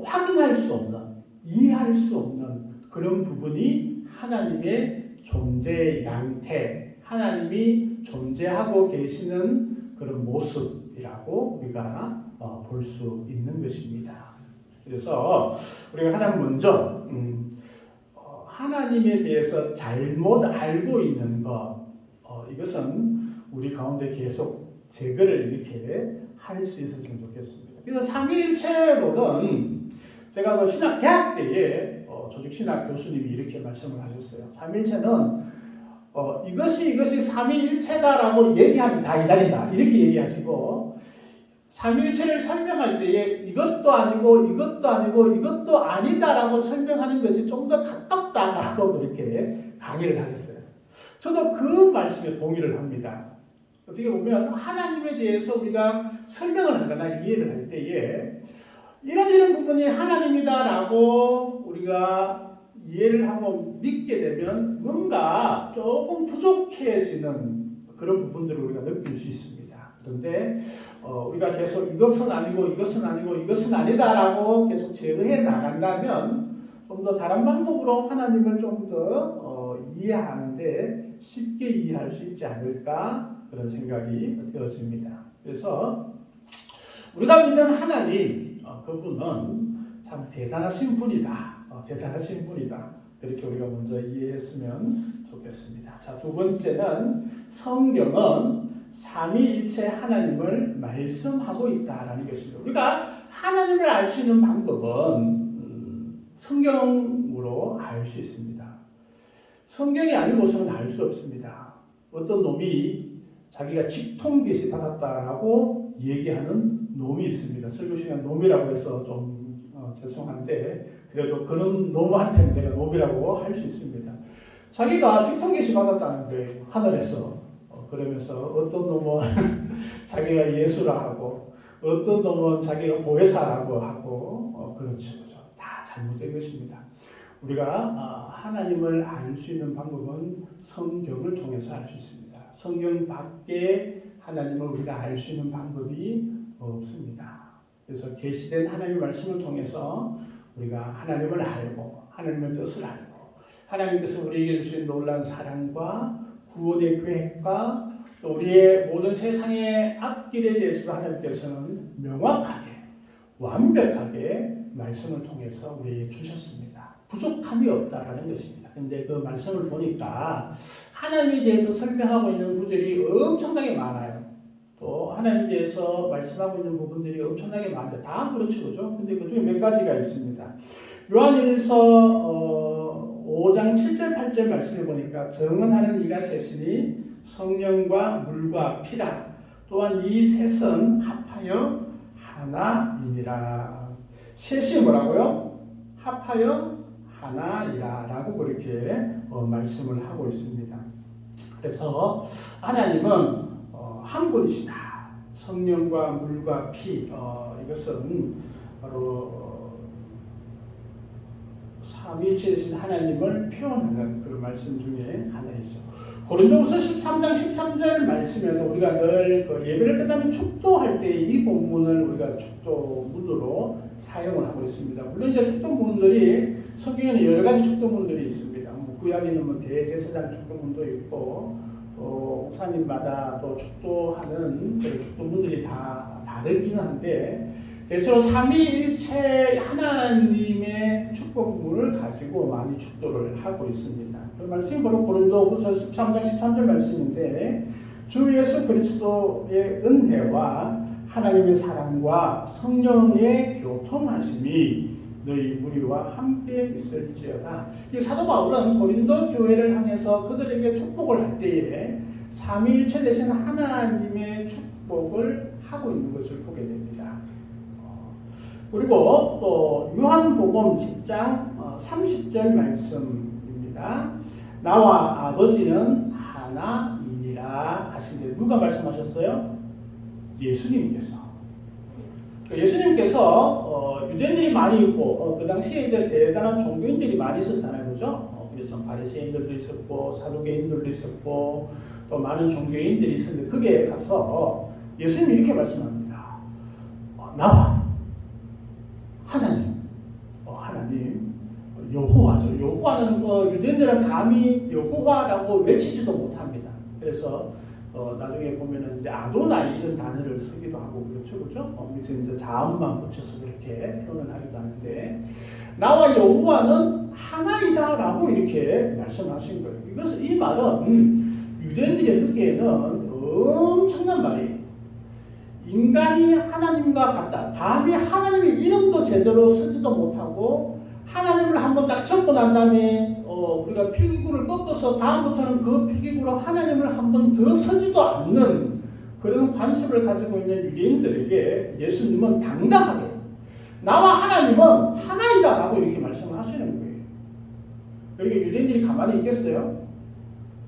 확인할 수 없는, 이해할 수 없는 그런 부분이 하나님의 존재 양태, 하나님이 존재하고 계시는 그런 모습이라고 우리가 볼 수 있는 것입니다. 그래서 우리가 가장 먼저 하나님에 대해서 잘못 알고 있는 것, 이것은 우리 가운데 계속 제거를 이렇게 할 수 있었으면 좋겠습니다. 그래서 삼위일체로는 제가 그 신학 대학 때에 조직신학 교수님이 이렇게 말씀을 하셨어요. 삼위일체는 이것이 삼위일체다라고 얘기하면 다 이단이다 이렇게 얘기하시고 삼위일체를 설명할 때에 이것도 아니고 이것도 아니고 이것도 아니다라고 설명하는 것이 좀 더 가깝다라고 그렇게 강의를 하셨어요. 저도 그 말씀에 동의를 합니다. 어떻게 보면 하나님에 대해서 우리가 설명을 하거나 이해를 할 때에 이런 부분이 하나님이다라고 우리가 이해를 하고 믿게 되면 뭔가 조금 부족해지는 그런 부분들을 우리가 느낄 수 있습니다. 그런데 우리가 계속 이것은 아니고 이것은 아니고 이것은 아니다라고 계속 제거해 나간다면 좀 더 다른 방법으로 하나님을 좀 더 이해하는데 쉽게 이해할 수 있지 않을까 그런 생각이 되어집니다. 그래서 우리가 믿는 하나님 그분은 참 대단하신 분이다. 대단하신 분이다. 그렇게 우리가 먼저 이해했으면 좋겠습니다. 자, 두 번째는 성경은 삼위일체 하나님을 말씀하고 있다라는 것입니다. 우리가 하나님을 알 수 있는 방법은 성경으로 알 수 있습니다. 성경이 아니고서는 알 수 없습니다. 어떤 놈이 자기가 직통계시 받았다라고 얘기하는 놈이 있습니다. 설교 시간 놈이라고 해서 좀 죄송한데 그래도 그런 놈한테는 내가 놈이라고 할 수 있습니다. 자기가 직통계시 받았다는 거예요. 하늘에서. 그러면서 어떤 놈은 자기가 예수라 하고 어떤 놈은 자기가 보혜사라고 하고 그렇죠. 다 잘못된 것입니다. 우리가 하나님을 알 수 있는 방법은 성경을 통해서 알 수 있습니다. 성경 밖에 하나님을 우리가 알 수 있는 방법이 없습니다. 그래서 계시된 하나님의 말씀을 통해서 우리가 하나님을 알고 하나님의 뜻을 알고 하나님께서 우리에게 주신 놀라운 사랑과 구원의 계획과 또 우리의 모든 세상의 앞길에 대해서도 하나님께서는 명확하게 완벽하게 말씀을 통해서 우리에게 주셨습니다. 부족함이 없다라는 것입니다. 근데 그 말씀을 보니까 하나님에 대해서 설명하고 있는 구절이 엄청나게 많아요. 또 하나님에 대해서 말씀하고 있는 부분들이 엄청나게 많아요. 다 그렇죠, 그죠? 근데 그 중에 몇 가지가 있습니다. 요한일서 5장 7절 8절 말씀을 보니까 정언하는 이가 셋이니 성령과 물과 피라. 또한 이 셋은 합하여 하나이니라. 셋이 뭐라고요? 합하여 하나이라 라고 그렇게 말씀을 하고 있습니다. 그래서 하나님은 한 분이시다. 성령과 물과 피 이것은 바로 삼위일체이신 하나님을 표현하는 그런 말씀 중에 하나이죠. 고린도후서 13장 13절 말씀에서 우리가 늘 그 예배를 끝나면 축도할 때 이 본문을 우리가 축도문으로 사용을 하고 있습니다. 물론 이제 축도문들이 성경에는 여러 가지 축도문들이 있습니다. 구약에는 뭐 대제사장 축도문도 있고 또 목사님마다 또 축도하는 그런 축도문들이 다 다르기는 한데 대체로 삼위일체 하나님의 축복문을 가지고 많이 축도를 하고 있습니다. 그 말씀이 바로 고린도후서 13장 13절 말씀인데 주 예수 그리스도의 은혜와 하나님의 사랑과 성령의 교통하심이 너희 무리와 함께 있을지어다. 이 사도 바울은 고린도 교회를 향해서 그들에게 축복을 할 때에 삼위일체 되신 하나님의 축복을 하고 있는 것을 보게 됩니다. 그리고 또 요한복음 10장 30절 말씀입니다. 나와 아버지는 하나이니라 하시는데 누가 말씀하셨어요? 예수님께서. 예수님께서 유대인들이 많이 있고 그 당시에 대단한 종교인들이 많이 있었잖아요, 그죠? 그래서 바리새인들도 있었고 사두개인들도 있었고 또 많은 종교인들이 있었는데 거기에 가서 예수님이 이렇게 말씀합니다. 나와 하나님, 여호와죠. 여호와는 유대인들은 감히 여호와라고 외치지도 못합니다. 그래서 나중에 보면은 이제 아도나이 이런 단어를 쓰기도 하고 그렇죠, 그죠? 그래서 이제 자음만 붙여서 그렇게 표현을 하기도 하는데 나와 여호와는 하나이다라고 이렇게 말씀하신 거예요. 이 말은 유대인들이 듣기에는 엄청난 말이에요. 인간이 하나님과 같다. 감히 하나님의 이름도 제대로 쓰지도 못하고 하나님을 한번 딱 적고 난 다음에 우리가 필기구를 꺾어서 다음부터는 그 필기구로 하나님을 한번 더 쓰지도 않는 그런 관습을 가지고 있는 유대인들에게 예수님은 당당하게 나와 하나님은 하나이다 라고 이렇게 말씀을 하시는 거예요. 그러니까 유대인들이 가만히 있겠어요?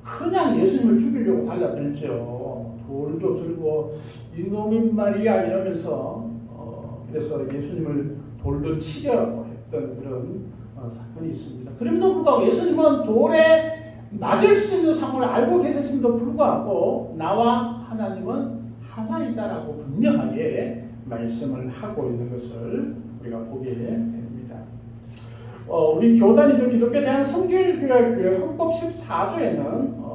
그냥 예수님을 죽이려고 달라들죠. 돌도 들고 이놈인 말이야 이러면서 그래서 예수님을 돌로 치려고 했던 그런 사건이 있습니다. 그럼에도 불구하고 예수님은 돌에 맞을 수 있는 상황을 알고 계셨음에도 불구하고 나와 하나님은 하나이다라고 분명하게 말씀을 하고 있는 것을 우리가 보게 됩니다. 우리 교단이죠. 기독교 대한성결교회 헌법 14조에는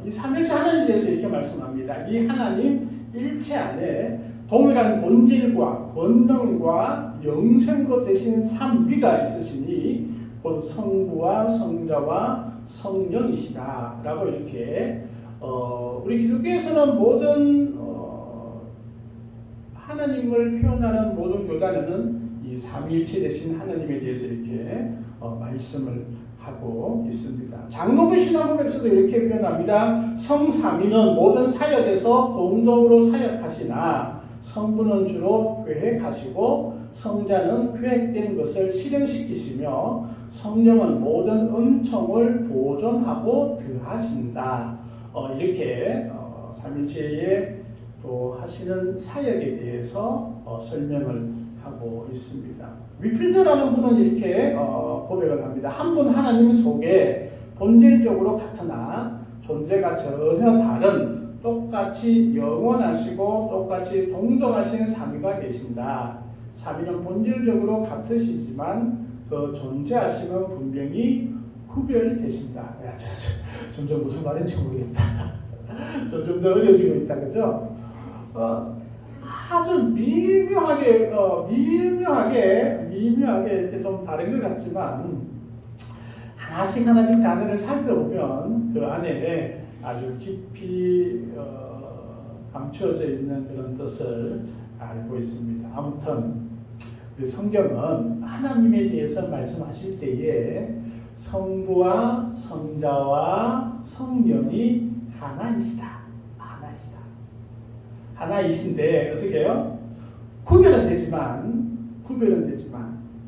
이 삼일체 하나님에 대해서 이렇게 말씀합니다. 이 하나님 일체 안에 동일한 본질과 권능과 영생으로 되신 삼위가 있으시니 곧 성부와 성자와 성령이시다 라고 이렇게 우리 기독교에서는 모든 하나님을 표현하는 모든 교단에는 이 삼위일체 되신 하나님에 대해서 이렇게 말씀을 하고 있습니다. 장로교 신앙고백서도 이렇게 표현합니다. 성삼위는 모든 사역에서 공동으로 사역하시나 성부는 주로 계획하시고 성자는 계획된 것을 실행시키시며 성령은 모든 은총을 보존하고 더하신다. 이렇게 삼일체에 또 하시는 사역에 대해서 설명을 하고 있습니다. 위필드라는 분은 이렇게 고백을 합니다. 한 분 하나님 속에 본질적으로 같으나 존재가 전혀 다른 똑같이 영원하시고 똑같이 동정하시는 삼위가 계신다. 삼위는 본질적으로 같으시지만 그 존재하심은 분명히 구별되신다. 야, 점점 무슨 말인지 모르겠다. 점점 더 어려지고 있다, 그죠? 아주 미묘하게 이렇게 좀 다른 것 같지만 하나씩 단어를 살펴보면 그 안에 아주 깊이 감추어져 있는 그런 뜻을 알고 있습니다. 아무튼 성경은 하나님에 대해서 말씀하실 때에 성부와 성자와 성령이 하나이신데 어떻게 해요? 구별은 되지만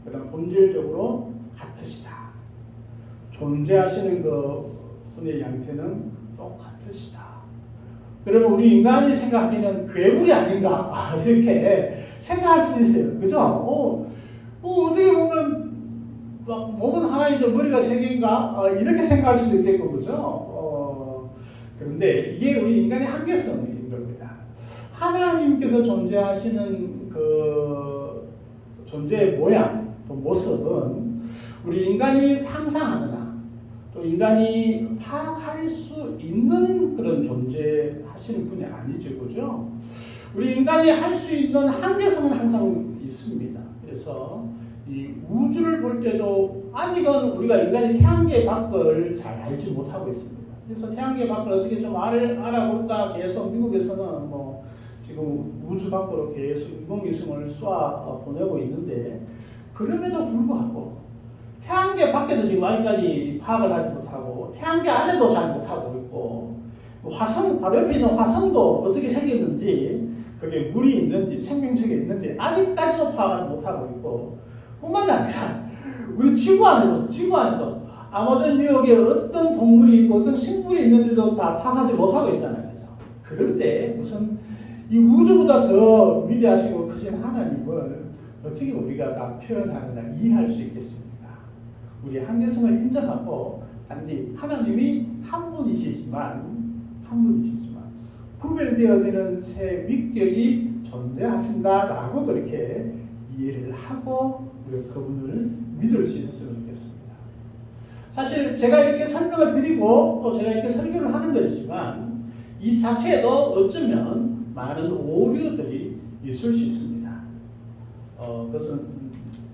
그런 본질적으로 같으시다. 존재하시는 그 분의 양태는 똑같으시다. 그러면 우리 인간이 생각하기는 괴물이 아닌가 이렇게 생각할 수 있어요. 그죠? 어떻게 보면 막 몸은 하나인데 머리가 세 개인가 이렇게 생각할 수도 있겠고, 그죠? 그런데 이게 우리 인간의 한계성인 겁니다. 하나님께서 존재하시는 그 존재의 모양, 또 모습은 우리 인간이 상상하거나 또 인간이 파악할 수 있는 그런 존재하시는 분이 아니죠, 그죠? 우리 인간이 할 수 있는 한계성은 항상 있습니다. 그래서 이 우주를 볼 때도 아직은 우리가 인간이 태양계 밖을 잘 알지 못하고 있습니다. 그래서 태양계 밖을 어떻게 좀 알아볼까 계속 미국에서는 뭐 지금 우주 밖으로 계속 인공위성을 쏘아 보내고 있는데 그럼에도 불구하고 태양계 밖에도 지금 아직까지 파악을 하지 못하고 태양계 안에도 잘 못하고 있고 화성 바로 옆에 있는 화성도 어떻게 생겼는지 그게 물이 있는지 생명체가 있는지 아직까지도 파악하지 못하고 있고 뿐만 아니라 우리 지구 안에도 아마존 유역에 어떤 동물이 있고 어떤 식물이 있는지도 다 파악하지 못하고 있잖아요. 그죠? 그런데 무슨 이 우주보다 더 위대하시고 크신 하나님을 어떻게 우리가 다 표현하거나 이해할 수 있겠습니까? 우리의 한계성을 인정하고 단지 하나님이 한 분이시지만 구별되어지는 세 위격이 존재하신다라고 그렇게 이해를 하고 우리가 그분을 믿을 수 있었으면 좋겠습니다. 사실 제가 이렇게 설명을 드리고 또 제가 이렇게 설교를 하는 것이지만 이 자체에도 어쩌면 많은 오류들이 있을 수 있습니다. 그것은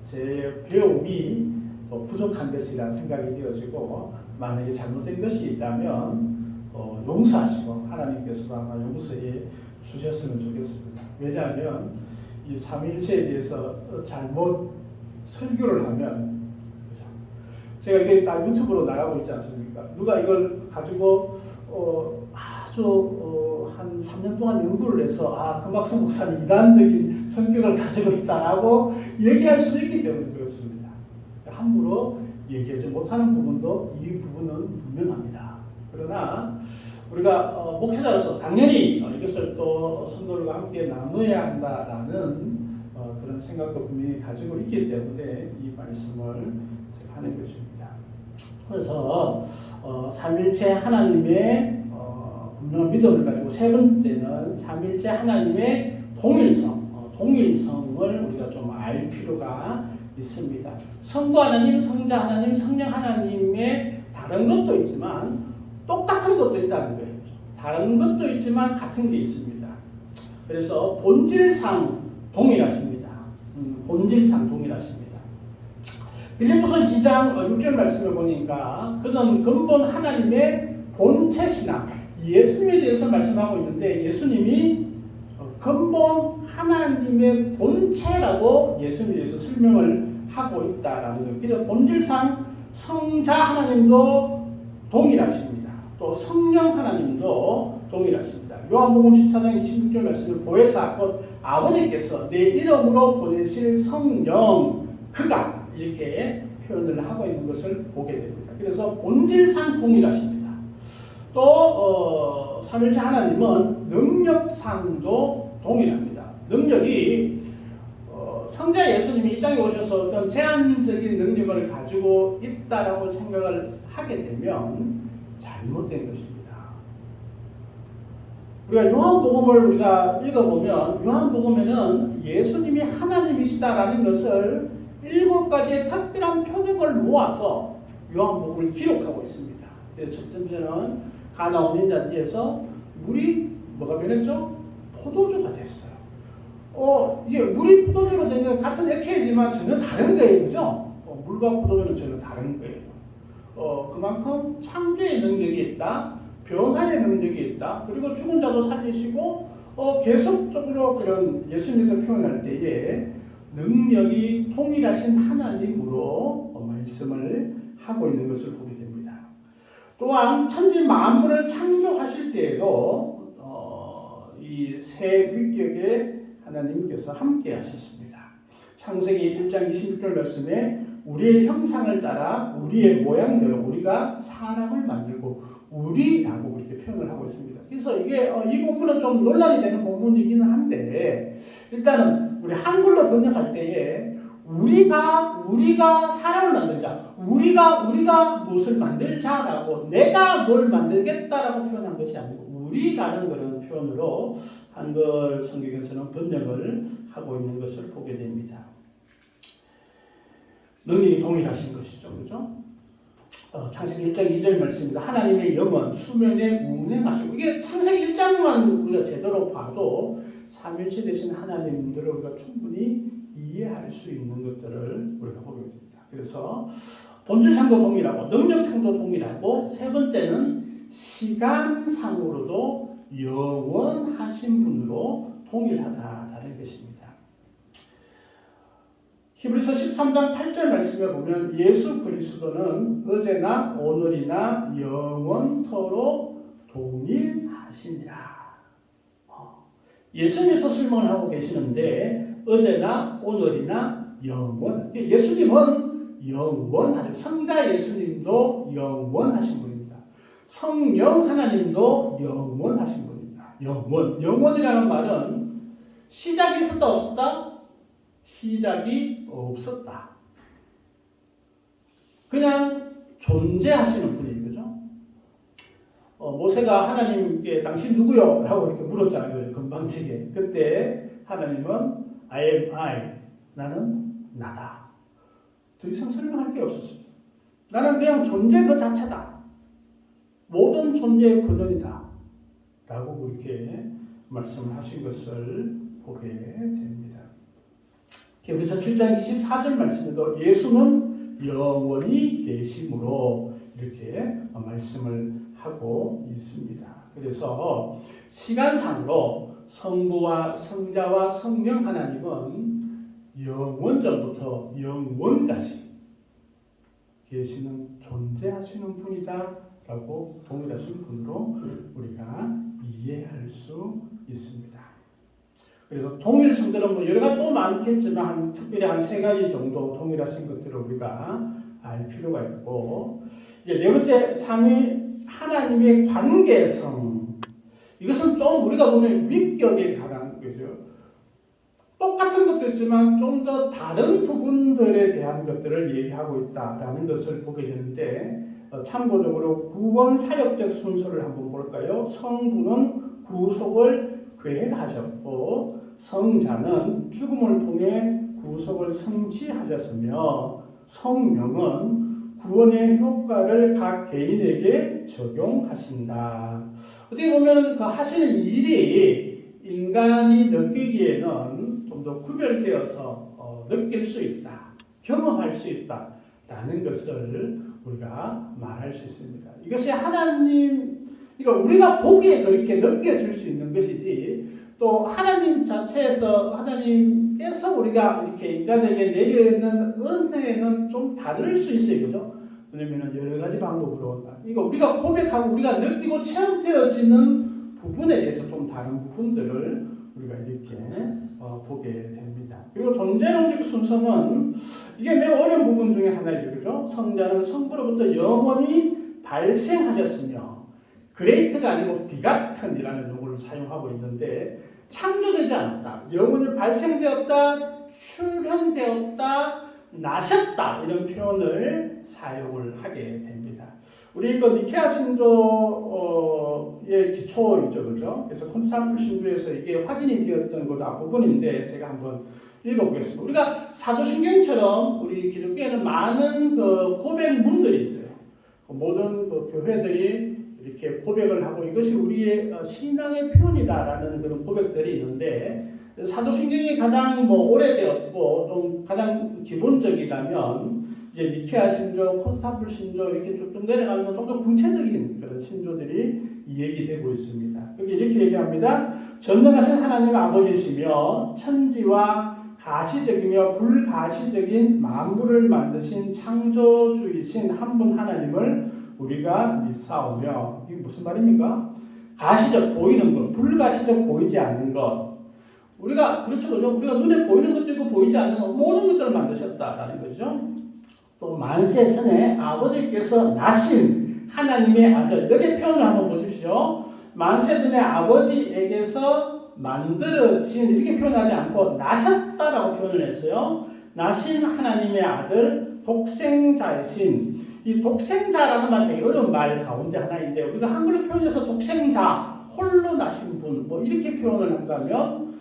제 배움이 부족한 것이라 생각이 되어지고 만약에 잘못된 것이 있다면 용서하시고 하나님께서도 아마 용서해 주셨으면 좋겠습니다. 왜냐하면 이 삼위일체에 대해서 잘못 설교를 하면 제가 이게 다 유튜브로 나가고 있지 않습니까? 누가 이걸 가지고 아주 한 3년 동안 연구를 해서 금학성 목사님 이단적인 성격을 가지고 있다라고 얘기할 수 있기 때문에 그렇습니다. 함부로 얘기하지 못하는 부분도 이 부분은 분명합니다. 그러나 우리가 목회자로서 당연히 이것을 또 성도들과 함께 나눠야 한다라는 그런 생각도 분명히 가지고 있기 때문에 이 말씀을 제가 하는 것입니다. 그래서 삼일체 하나님의 분명한 믿음을 가지고 세 번째는 삼일체 하나님의 동일성을 우리가 좀 알 필요가 있습니다. 성부 하나님, 성자 하나님, 성령 하나님의 다른 것도 있지만 똑같은 것도 있다는 거예요. 다른 것도 있지만 같은 게 있습니다. 그래서 본질상 동일하십니다. 빌립보서 2장 6절 말씀을 보니까 그는 근본 하나님의 본체시나 예수님에 대해서 말씀하고 있는데 예수님이 근본 하나님의 본체라고 예수님에 대해서 설명을 하고 있다라는 거예요. 그래서 본질상 성자 하나님도 동일하십니다. 또 성령 하나님도 동일하십니다. 요한복음 14장 26절 말씀을 보혜사 곧 아버지께서 내 이름으로 보내실 성령 그가 이렇게 표현을 하고 있는 것을 보게 됩니다. 그래서 본질상 동일하십니다. 또 삼일체 하나님은 능력상도 동일합니다. 능력이 성자 예수님이 이 땅에 오셔서 어떤 제한적인 능력을 가지고 있다라고 생각을 하게 되면 잘못된 것입니다. 우리가 요한복음을 우리가 읽어보면 요한복음에는 예수님이 하나님이시다라는 것을 7가지의 특별한 표적을 모아서 요한복음을 기록하고 있습니다. 첫 번째는 가나 온인잔치에서 물이 뭐가 변했죠? 포도주가 됐어요. 이게 물이 포도주로 된 건 같은 액체이지만 전혀 다른 거예요. 그죠? 물과 포도주는 전혀 다른 거예요. 그만큼 창조의 능력이 있다. 변화의 능력이 있다. 그리고 죽은 자도 살리시고 계속적으로 그런 예수님을 표현할 때에 능력이 통일하신 하나님으로 말씀을 하고 있는 것을 보게 됩니다. 또한 천지 만물을 창조하실 때에도 이 세 위격에 하나님께서 함께 하셨습니다. 창세기 1장 26절 말씀에 우리의 형상을 따라 우리의 모양대로 우리가 사람을 만들고 우리라고 그렇게 표현을 하고 있습니다. 그래서 이게 이 본문은 좀 논란이 되는 본문이기는 한데 일단은 우리 한글로 번역할 때에 우리가 사람을 만들자, 우리가 무엇을 만들자라고 내가 뭘 만들겠다라고 표현한 것이 아니고 우리라는 그런 표현으로 한글 성경에서는 번역을 하고 있는 것을 보게 됩니다. 능력이 동일하신 것이죠. 그죠? 창세기 1장 2절 말씀입니다. 하나님의 영은 수면에 운행하시고 이게 창세기 1장만 우리가 제대로 봐도 삼일체 되신 하나님들을 우리가 충분히 이해할 수 있는 것들을 우리가 보게 됩니다. 그래서 본질상도 동일하고 능력상도 동일하고 세 번째는 시간상으로도 영원하신 분으로 동일하다라는 것입니다. 히브리서 13장 8절 말씀에 보면 예수 그리스도는 어제나 오늘이나 영원토록 동일하시니라. 예수님께서 설명을 하고 계시는데 어제나 오늘이나 영원. 예수님은 영원하죠. 성자 예수님도 영원하신 분입니다. 성령 하나님도 영원하신 분입니다. 영원이라는 말은 시작이 있었다 없었다? 시작이 없었다. 그냥 존재하시는 분인 거죠. 모세가 하나님께 당신 누구요? 라고 이렇게 물었잖아요. 건방지게. 그때 하나님은 I am I. 나는 나다. 더 이상 설명할 게 없었습니다. 나는 그냥 존재 그 자체다. 모든 존재의 근원이다. 라고 그렇게 말씀을 하신 것을 보게 됩니다. 히브리서 7장 24절 말씀에도 예수는 영원히 계심으로 이렇게 말씀을 하고 있습니다. 그래서 시간상으로 성부와 성자와 성령 하나님은 영원전부터 영원까지 계시는 존재하시는 분이다 라고 동일하신 분으로 우리가 이해할 수 있습니다. 그래서 동일성들은 뭐 여러 가지 또 많겠지만 특별히 한 3가지 정도 동일하신 것들을 우리가 알 필요가 있고 이제 네 번째 삼위 하나님의 관계성 이것은 좀 우리가 보면 윗격에 가는 거죠. 똑같은 것도 있지만 좀 더 다른 부분들에 대한 것들을 얘기하고 있다라는 것을 보게 되는데 참고적으로 구원 사역적 순서를 한번 볼까요? 성부는 구속을 계획하셨고 성자는 죽음을 통해 구속을 성취하셨으며 성령은 구원의 효과를 각 개인에게 적용하신다. 어떻게 보면 그 하시는 일이 인간이 느끼기에는 좀 더 구별되어서 느낄 수 있다, 경험할 수 있다라는 것을 우리가 말할 수 있습니다. 이것이 하나님, 그러니까 우리가 보기에 그렇게 느껴질 수 있는 것이지 또 하나님 자체에서 하나님께서 우리가 이렇게 인간에게 내려있는 은혜는 좀 다를 수 있어요. 그죠? 왜냐면 여러 가지 방법으로 온다. 이거 우리가 고백하고 우리가 느끼고 체험되어지는 부분에 대해서 좀 다른 부분들을 우리가 이렇게 보게 됩니다. 그리고 존재론적 순서는 이게 매우 어려운 부분 중에 하나이죠. 그죠? 성자는 성부로부터 영원히 발생하셨으며 그레이트가 아니고 비가튼이라는 용어를 사용하고 있는데 창조되지 않았다. 영원히 발생되었다. 출현되었다. 나셨다. 이런 표현을 사용을 하게 됩니다. 우리 그 니케아 신조의 기초이죠. 그죠? 그래서 콘스탄티노플 신조에서 이게 확인이 되었던 것 앞부분인데 제가 한번 읽어보겠습니다. 우리가 사도신경처럼 우리 기독교에는 많은 그 고백문들이 있어요. 모든 그 교회들이 이렇게 고백을 하고 이것이 우리의 신앙의 표현이다라는 그런 고백들이 있는데 사도신경이 가장 오래되었고 좀 가장 기본적이라면 이제 니케아 신조, 콘스탄티노플 신조 이렇게 쭉 내려가면서 좀 더 구체적인 그런 신조들이 얘기되고 있습니다. 여기 이렇게 얘기합니다. 전능하신 하나님 아버지시며 천지와 가시적이며 불가시적인 만물을 만드신 창조주이신 한 분 하나님을 우리가 믿사오며 이게 무슨 말입니까? 가시적 보이는 것, 불가시적 보이지 않는 것. 우리가 그렇죠, 그죠? 우리가 눈에 보이는 것도 있고 보이지 않는 것 모든 것들을 만드셨다라는 거죠. 또 만세 전에 아버지께서 나신 하나님의 아들 여기 표현을 한번 보십시오. 만세 전에 아버지에게서 만들어진 이렇게 표현하지 않고 나셨다라고 표현을 했어요. 나신 하나님의 아들 독생자이신 이 독생자라는 말 되게 어려운 말 가운데 하나인데 우리가 한글로 표현해서 독생자 홀로 나신 분 이렇게 표현을 한다면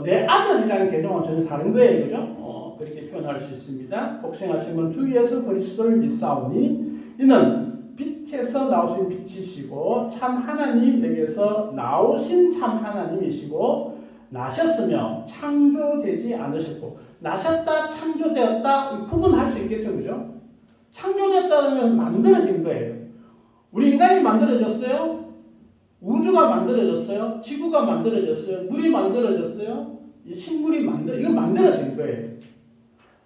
내 아들이라는 개념은 전혀 다른 거예요. 그죠? 그렇게 표현할 수 있습니다. 독생하신 분 주 예수 그리스도를 믿사오니 이는 빛에서 나오신 빛이시고 참 하나님에게서 나오신 참 하나님이시고 나셨으며 창조되지 않으셨고 나셨다 창조되었다 구분할 수 있겠죠. 그죠? 창조됐다는 건 만들어진 거예요. 우리 인간이 만들어졌어요. 우주가 만들어졌어요. 지구가 만들어졌어요. 물이 만들어졌어요. 이 식물이 이거 만들어진 거예요.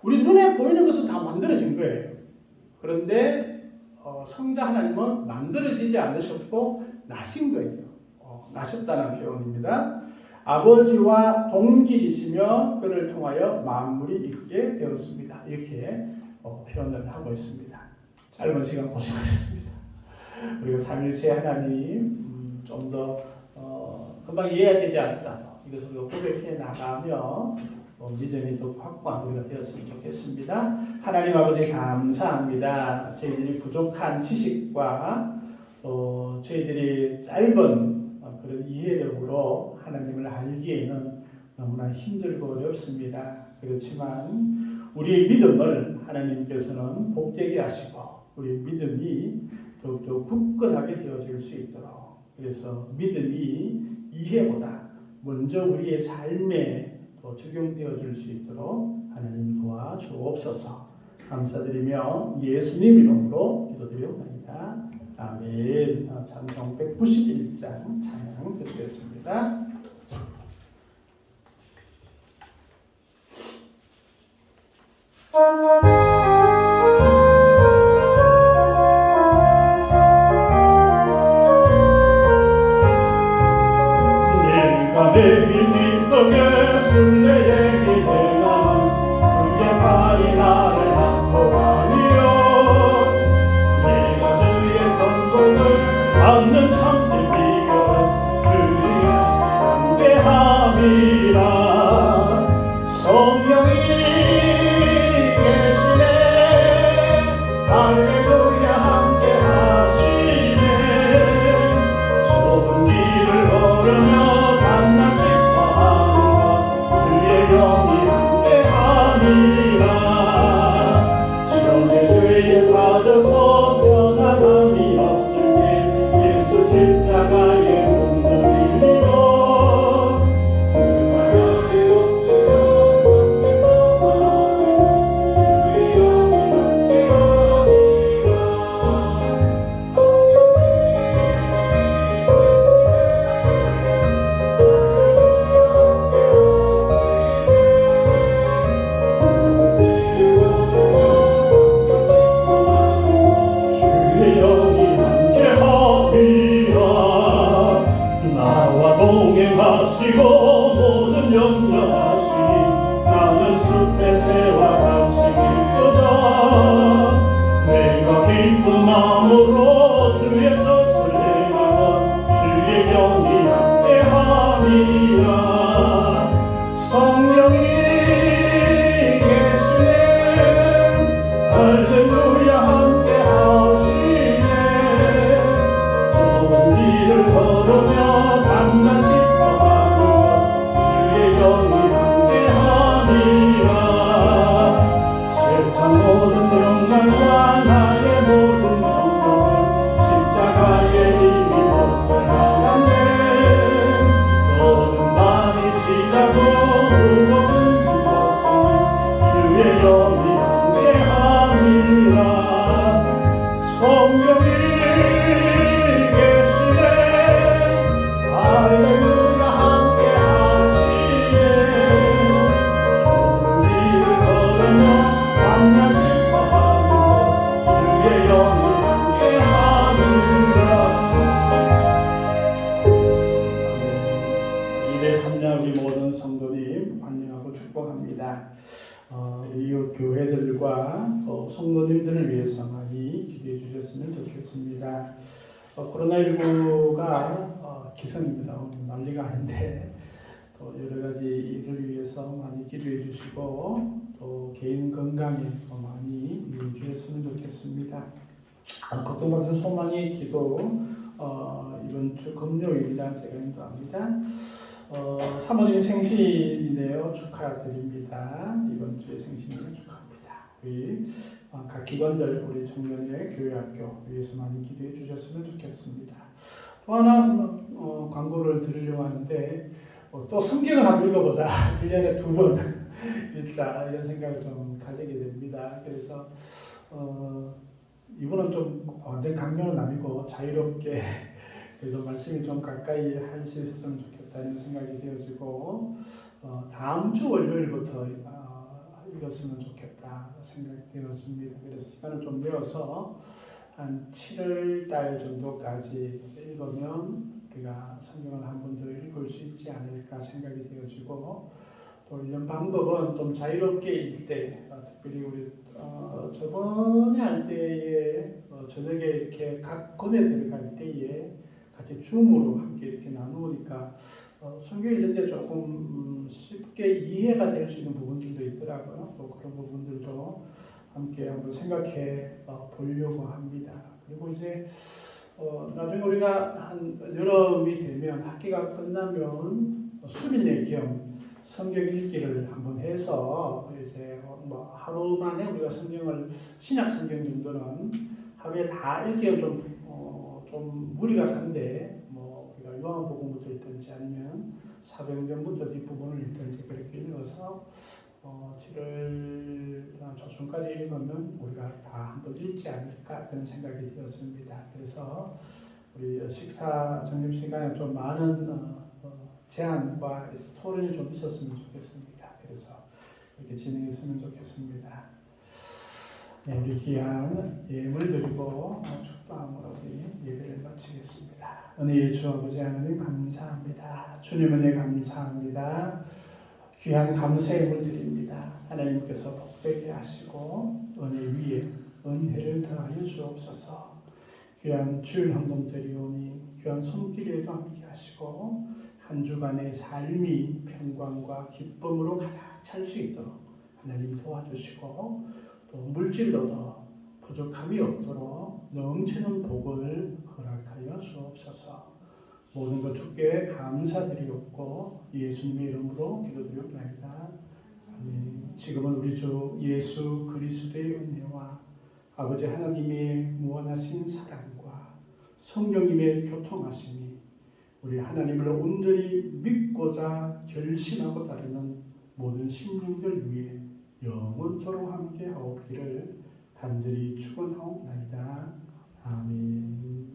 우리 눈에 보이는 것은 다 만들어진 거예요. 그런데 성자 하나님은 만들어지지 않으셨고 나신 거예요. 나셨다는 표현입니다. 아버지와 동질이시며 그를 통하여 만물이 있게 되었습니다. 이렇게 표현을 하고 있습니다. 짧은 시간 고생하셨습니다. 우리가 삼일체 하나님 좀 더 금방 이해가 되지 않더라도 이것을 고백해 나가며 믿음이 더 확고한 우리가 되었으면 좋겠습니다. 하나님 아버지 감사합니다. 저희들이 부족한 지식과 저희들이 짧은 그런 이해력으로 하나님을 알기에는 너무나 힘들고 어렵습니다. 그렇지만 우리의 믿음을 하나님께서는 복되게 하시고 우리 믿음이 더욱더 굳건하게 되어질 수 있도록 그래서 믿음이 이해보다 먼저 우리의 삶에 또 적용되어질 수 있도록 하나님 도와주옵소서. 감사드리며 예수님 이름으로 기도드리옵나이다. 아멘. 찬송 191장 찬양 드리겠습니다. 내가 매일 기쁘게 순례의 길에 가면 주의 팔이 나를 안보하니요 내가 주의 건복을 받는 참된 비결은 주의 함께함이라 성령이 계시네 할렐루야 함께하시네 좁은 길을 걸으며 만나 기뻐하는 것 주의 영이 성령이 계시네 할렐루야 함께 하시네 좋은 길을 걸으며 밤낮 기뻐하는 주의 영이 함께 함이라 세상 모든 욕망과 나의 모든 정욕은 십자가의 이미 돛을 나갔네 모든 밤이 지나고 무거운 짐었으니 주의 영이 함께함이라 성령이 계시네 할렐루야 함께하시네 좋은 길을 걸으며 밤낮 기뻐하는 주의 영이 함께함이라 이래 참여한 우리 모든 성도님 환영하고 축복합니다. 우리 이웃 교회들과 또 성도님들을 위해서 많이 기도해 주셨으면 좋겠습니다. 코로나19가 기승입니다. 난리가 아닌데 또 여러 가지 일을 위해서 많이 기도해 주시고 또 개인 건강에 더 많이 유의해 주셨으면 좋겠습니다. 걱정받으신 소망의 기도 이번 주 금요일날 제가 인도합니다. 사모님의 생신이네요. 축하드립니다. 이번 주에 생신을 축하합니다. 우리 각 기관들 우리 청년의 교회학교 위해서 많이 기도해 주셨으면 좋겠습니다. 또 하나 광고를 드리려고 하는데 또 성경을 한번 읽어보자. 1년에 2번 읽자 이런 생각을 좀 가지게 됩니다. 그래서 이번은 좀 완전 강요는 아니고 자유롭게 그래도 말씀이 좀 가까이 할 수 있었으면 좋겠다는 생각이 되어지고 다음 주 월요일부터 읽었으면 좋겠다 생각이 되어집니다. 그래서 시간을 좀 내어서 한 7월 달 정도까지 읽으면 우리가 성경을 한 번 더 읽을 수 있지 않을까 생각이 되어지고 또 읽는 방법은 좀 자유롭게 읽을 때 특별히 우리 저번에 할 때에 저녁에 이렇게 각 권에 들어갈 때에 같이 줌으로 함께 이렇게 나누니까 성경 읽는 데 조금 쉽게 이해가 될 수 있는 부분들도 있더라고요. 또 그런 부분들도 함께 한번 생각해 보려고 합니다. 그리고 이제 나중에 우리가 한 여름이 되면 학기가 끝나면 수련회 겸 성경 읽기를 한번 해서 이제 뭐 하루 만에 우리가 성경을 신약 성경 정도는 하루에 다 읽기는 좀 무리가 간데 뭐 우리가 요한복음부터 읽든지 아니면 사도행전부터 뒷부분을 읽든지 그렇게 읽어서 7월 초순까지 읽으면 우리가 다 한번 읽지 않을까 그런 생각이 되었습니다. 그래서 우리 식사 점심시간에 좀 많은 제안과 토론이 좀 있었으면 좋겠습니다. 그래서 이렇게 진행했으면 좋겠습니다. 네, 우리 귀한 예물 드리고 축복함으로 우리 예배를 마치겠습니다. 은혜의 주 아버지 하나님 감사합니다. 주님 은혜 감사합니다. 귀한 감사의 예물 드립니다. 하나님께서 복되게 하시고 은혜 위에 은혜를 더하여 주옵소서. 귀한 주일 헌금 드리오니 귀한 손길에도 함께 하시고 한 주간의 삶이 평강과 기쁨으로 가득 찰 수 있도록 하나님 도와주시고 또 물질로도 부족함이 없도록 넘치는 복을 허락하여 주옵소서. 모든 것 주께 감사드리옵고 예수님의 이름으로 기도드리옵나이다. 아멘. 지금은 우리 주 예수 그리스도의 은혜와 아버지 하나님의 무한하신 사랑과 성령님의 교통하심이 우리 하나님을 온전히 믿고자 결심하고 따르는 모든 심령들 위해 영원토록 함께 하옵기를 간절히 축원하옵나이다. 아멘.